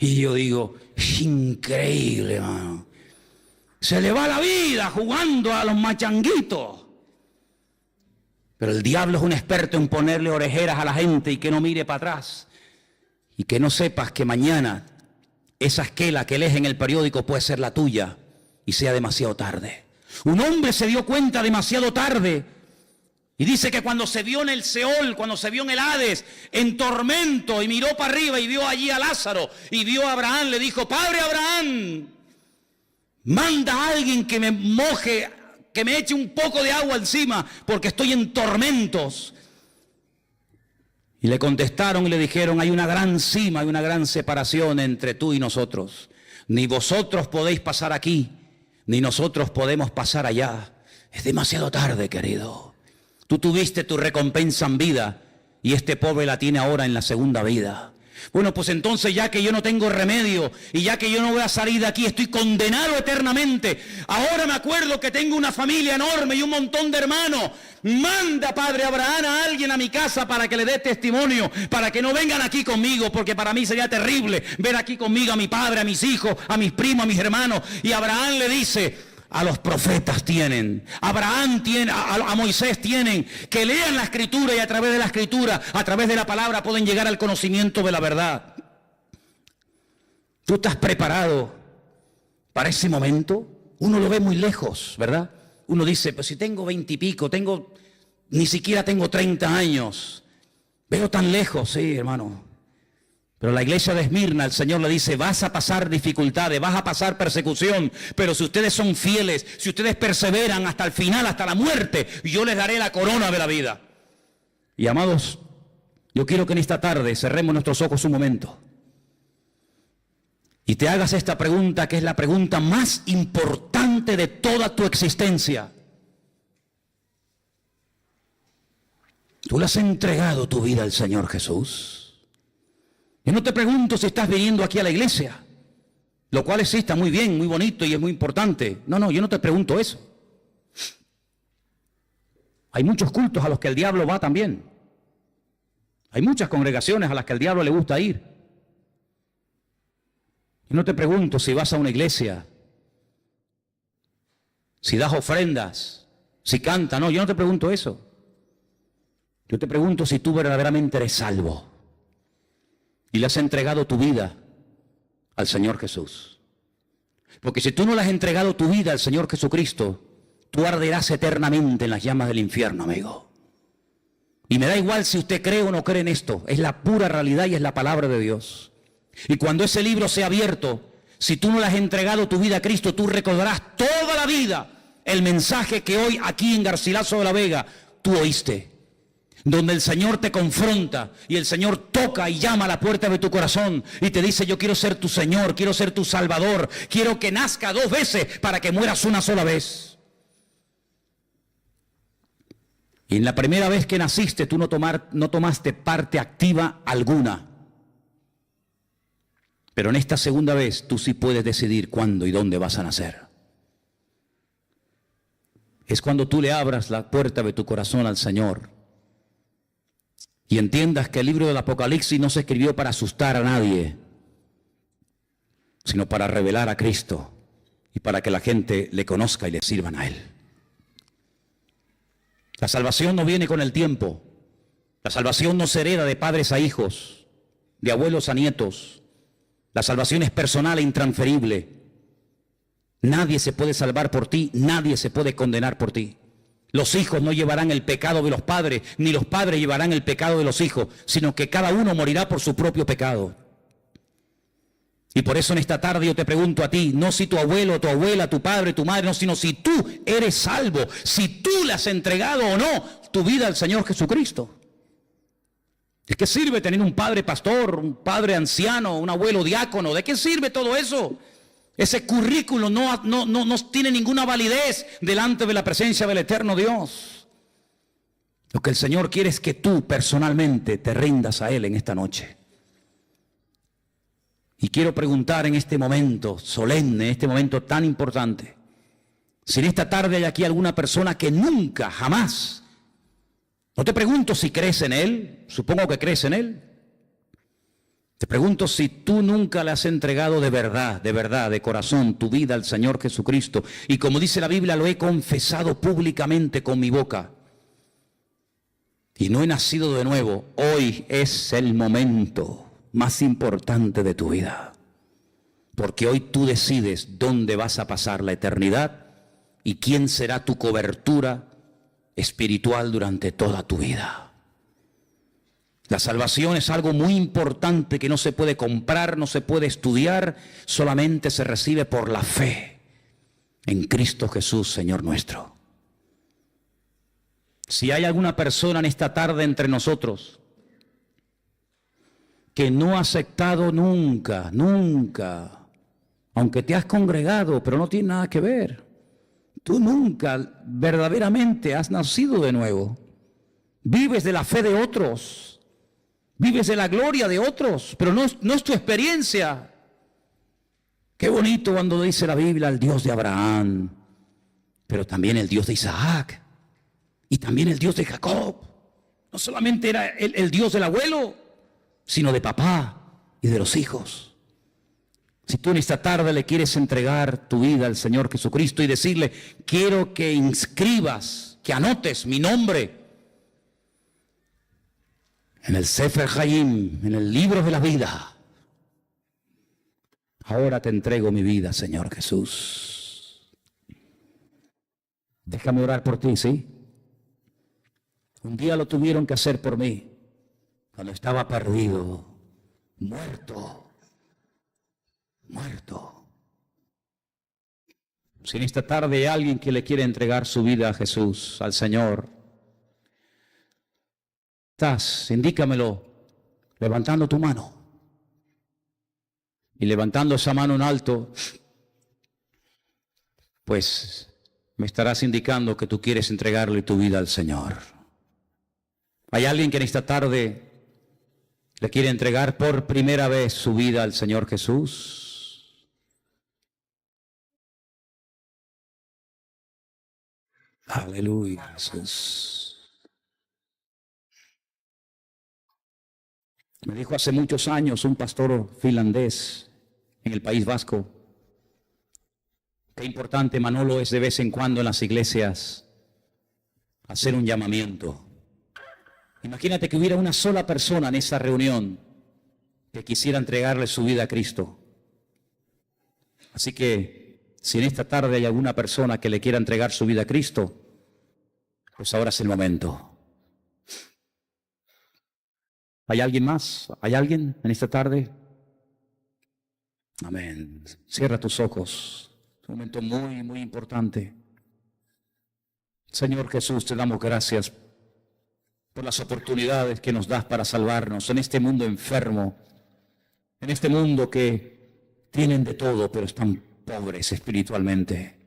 Y yo digo, increíble, hermano. Se le va la vida jugando a los machanguitos. Pero el diablo es un experto en ponerle orejeras a la gente y que no mire para atrás. Y que no sepas que mañana esa esquela que lees en el periódico puede ser la tuya y sea demasiado tarde. Un hombre se dio cuenta demasiado tarde y dice que cuando se vio en el Seol, cuando se vio en el Hades, en tormento, y miró para arriba y vio allí a Lázaro y vio a Abraham, le dijo, Padre Abraham, manda a alguien que me moje, que me eche un poco de agua encima porque estoy en tormentos. Y le contestaron y le dijeron, hay una gran cima, hay una gran separación entre tú y nosotros. Ni vosotros podéis pasar aquí, ni nosotros podemos pasar allá. Es demasiado tarde, querido. Tú tuviste tu recompensa en vida y este pobre la tiene ahora en la segunda vida. Bueno, pues entonces ya que yo no tengo remedio y ya que yo no voy a salir de aquí, estoy condenado eternamente. Ahora me acuerdo que tengo una familia enorme y un montón de hermanos. Manda, Padre Abraham, a alguien a mi casa para que le dé testimonio, para que no vengan aquí conmigo, porque para mí sería terrible ver aquí conmigo a mi padre, a mis hijos, a mis primos, a mis hermanos. Y Abraham le dice, a los profetas tienen, Abraham tiene, a Moisés tienen, que lean la escritura y a través de la escritura, a través de la palabra pueden llegar al conocimiento de la verdad. ¿Tú estás preparado para ese momento? Uno lo ve muy lejos, ¿verdad? Uno dice, pues si tengo 20 y pico, ni siquiera tengo 30 años, veo tan lejos, sí, hermano. Pero la iglesia de Esmirna, el Señor le dice, vas a pasar dificultades, vas a pasar persecución, pero si ustedes son fieles, si ustedes perseveran hasta el final, hasta la muerte, yo les daré la corona de la vida. Y amados, yo quiero que en esta tarde cerremos nuestros ojos un momento y te hagas esta pregunta, que es la pregunta más importante de toda tu existencia. ¿Tú le has entregado tu vida al Señor Jesús? Yo no te pregunto si estás viniendo aquí a la iglesia, lo cual sí está muy bien, muy bonito y es muy importante. No, yo no te pregunto eso. Hay muchos cultos a los que el diablo va también. Hay muchas congregaciones a las que el diablo le gusta ir. Yo no te pregunto si vas a una iglesia, si das ofrendas, si cantas. No, yo no te pregunto eso. Yo te pregunto si tú verdaderamente eres salvo y le has entregado tu vida al Señor Jesús. Porque si tú no le has entregado tu vida al Señor Jesucristo, tú arderás eternamente en las llamas del infierno, amigo. Y me da igual si usted cree o no cree en esto, es la pura realidad y es la palabra de Dios. Y cuando ese libro sea abierto, si tú no le has entregado tu vida a Cristo, tú recordarás toda la vida el mensaje que hoy aquí en Garcilaso de la Vega tú oíste, donde el Señor te confronta y el Señor toca y llama a la puerta de tu corazón y te dice, yo quiero ser tu Señor, quiero ser tu Salvador, quiero que nazca 2 veces para que mueras una sola vez. Y en la primera vez que naciste tú no tomaste parte activa alguna. Pero en esta segunda vez tú sí puedes decidir cuándo y dónde vas a nacer. Es cuando tú le abras la puerta de tu corazón al Señor y entiendas que el libro del Apocalipsis no se escribió para asustar a nadie, sino para revelar a Cristo y para que la gente le conozca y le sirvan a Él. La salvación no viene con el tiempo. La salvación no se hereda de padres a hijos, de abuelos a nietos. La salvación es personal e intransferible. Nadie se puede salvar por ti, nadie se puede condenar por ti. Los hijos no llevarán el pecado de los padres, ni los padres llevarán el pecado de los hijos, sino que cada uno morirá por su propio pecado. Y por eso en esta tarde yo te pregunto a ti, no si tu abuelo, tu abuela, tu padre, tu madre, no, sino si tú eres salvo, si tú le has entregado o no tu vida al Señor Jesucristo. ¿De qué sirve tener un padre pastor, un padre anciano, un abuelo diácono? ¿De qué sirve todo eso? Ese currículo no tiene ninguna validez delante de la presencia del eterno Dios. Lo que el Señor quiere es que tú personalmente te rindas a Él en esta noche. Y quiero preguntar en este momento solemne, en este momento tan importante, si en esta tarde hay aquí alguna persona que nunca, jamás, no te pregunto si crees en Él, supongo que crees en Él. Te pregunto si tú nunca le has entregado de verdad, de corazón, tu vida al Señor Jesucristo. Y como dice la Biblia, lo he confesado públicamente con mi boca. Y no he nacido de nuevo. Hoy es el momento más importante de tu vida. Porque hoy tú decides dónde vas a pasar la eternidad y quién será tu cobertura espiritual durante toda tu vida. La salvación es algo muy importante que no se puede comprar, no se puede estudiar, solamente se recibe por la fe en Cristo Jesús, Señor nuestro. Si hay alguna persona en esta tarde entre nosotros que no ha aceptado nunca, aunque te has congregado, pero no tiene nada que ver, tú nunca verdaderamente has nacido de nuevo, vives de la fe de otros, vives de la gloria de otros, pero no es tu experiencia. Qué bonito cuando dice la Biblia el Dios de Abraham, pero también el Dios de Isaac y también el Dios de Jacob. No solamente era el Dios del abuelo, sino de papá y de los hijos. Si tú en esta tarde le quieres entregar tu vida al Señor Jesucristo y decirle, quiero que inscribas, que anotes mi nombre en el Sefer Hayim, en el libro de la vida. Ahora te entrego mi vida, Señor Jesús. Déjame orar por ti, ¿sí? Un día lo tuvieron que hacer por mí, cuando estaba perdido, muerto. Si en esta tarde hay alguien que le quiere entregar su vida a Jesús, al Señor, indícamelo levantando tu mano. Y levantando esa mano en alto, pues me estarás indicando que tú quieres entregarle tu vida al Señor. ¿Hay alguien que en esta tarde le quiere entregar por primera vez su vida al Señor Jesús? Aleluya, Jesús. Me dijo hace muchos años un pastor finlandés en el País Vasco, qué importante, Manolo, es de vez en cuando en las iglesias hacer un llamamiento. Imagínate que hubiera una sola persona en esa reunión que quisiera entregarle su vida a Cristo. Así que si en esta tarde hay alguna persona que le quiera entregar su vida a Cristo, pues ahora es el momento. ¿Hay alguien más? ¿Hay alguien en esta tarde? Amén. Cierra tus ojos. Es un momento muy, muy importante. Señor Jesús, te damos gracias por las oportunidades que nos das para salvarnos en este mundo enfermo, en este mundo que tienen de todo, pero están pobres espiritualmente.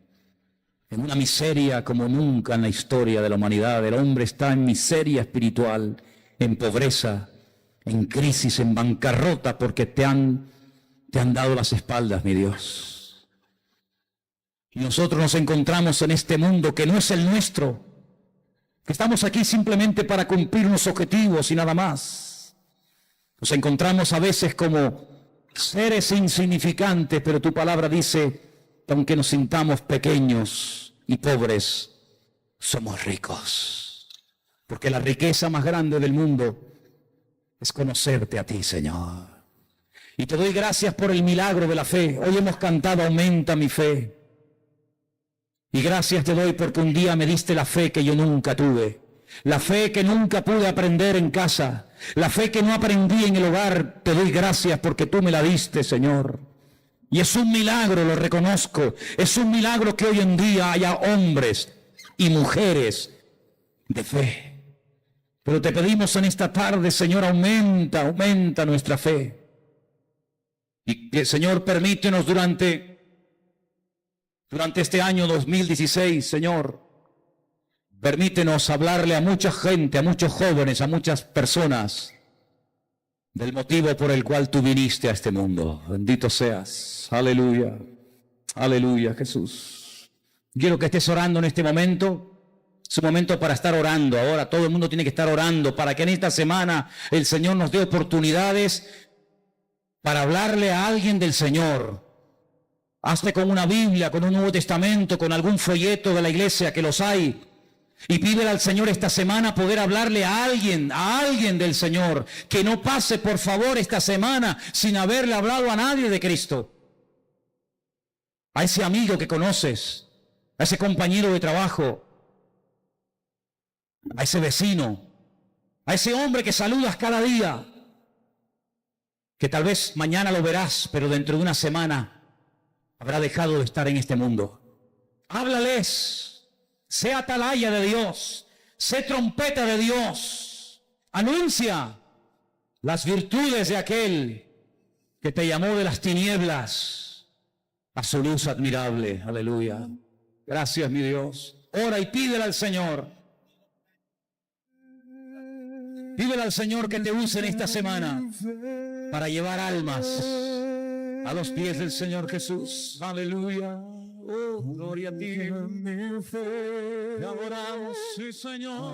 en una miseria como nunca en la historia de la humanidad. El hombre está en miseria espiritual, en pobreza, en crisis, en bancarrota, porque te han dado las espaldas, mi Dios. Y nosotros nos encontramos en este mundo que no es el nuestro, que estamos aquí simplemente para cumplir unos objetivos y nada más. Nos encontramos a veces como seres insignificantes, pero tu palabra dice que aunque nos sintamos pequeños y pobres, somos ricos. Porque la riqueza más grande del mundo es conocerte a ti, Señor. Y te doy gracias por el milagro de la fe. Hoy hemos cantado, aumenta mi fe. Y gracias te doy porque un día me diste la fe que yo nunca tuve. La fe que nunca pude aprender en casa. La fe que no aprendí en el hogar. Te doy gracias porque tú me la diste, Señor. Y es un milagro, lo reconozco. Es un milagro que hoy en día haya hombres y mujeres de fe. Pero te pedimos en esta tarde, Señor, aumenta nuestra fe. Y que, Señor, permítenos durante este año 2016, Señor, permítenos hablarle a mucha gente, a muchos jóvenes, a muchas personas, del motivo por el cual tú viniste a este mundo. Bendito seas. Aleluya. Aleluya, Jesús. Quiero que estés orando en este momento. Es un momento para estar orando. Ahora todo el mundo tiene que estar orando para que en esta semana el Señor nos dé oportunidades para hablarle a alguien del Señor. Hazte con una Biblia, con un Nuevo Testamento, con algún folleto de la iglesia, que los hay. Y pídele al Señor esta semana poder hablarle a alguien del Señor. Que no pase, por favor, esta semana sin haberle hablado a nadie de Cristo. A ese amigo que conoces, a ese compañero de trabajo, a ese vecino, a ese hombre que saludas cada día, que tal vez mañana lo verás, pero dentro de una semana habrá dejado de estar en este mundo. Háblales, sé atalaya de Dios, sé trompeta de Dios, anuncia las virtudes de aquel que te llamó de las tinieblas a su luz admirable. Aleluya. Gracias, mi Dios. Ora y pídele al Señor. Pídele al Señor que te use en esta semana para llevar almas a los pies del Señor Jesús. Aleluya. Oh, gloria a ti. Te adoramos, sí, Señor.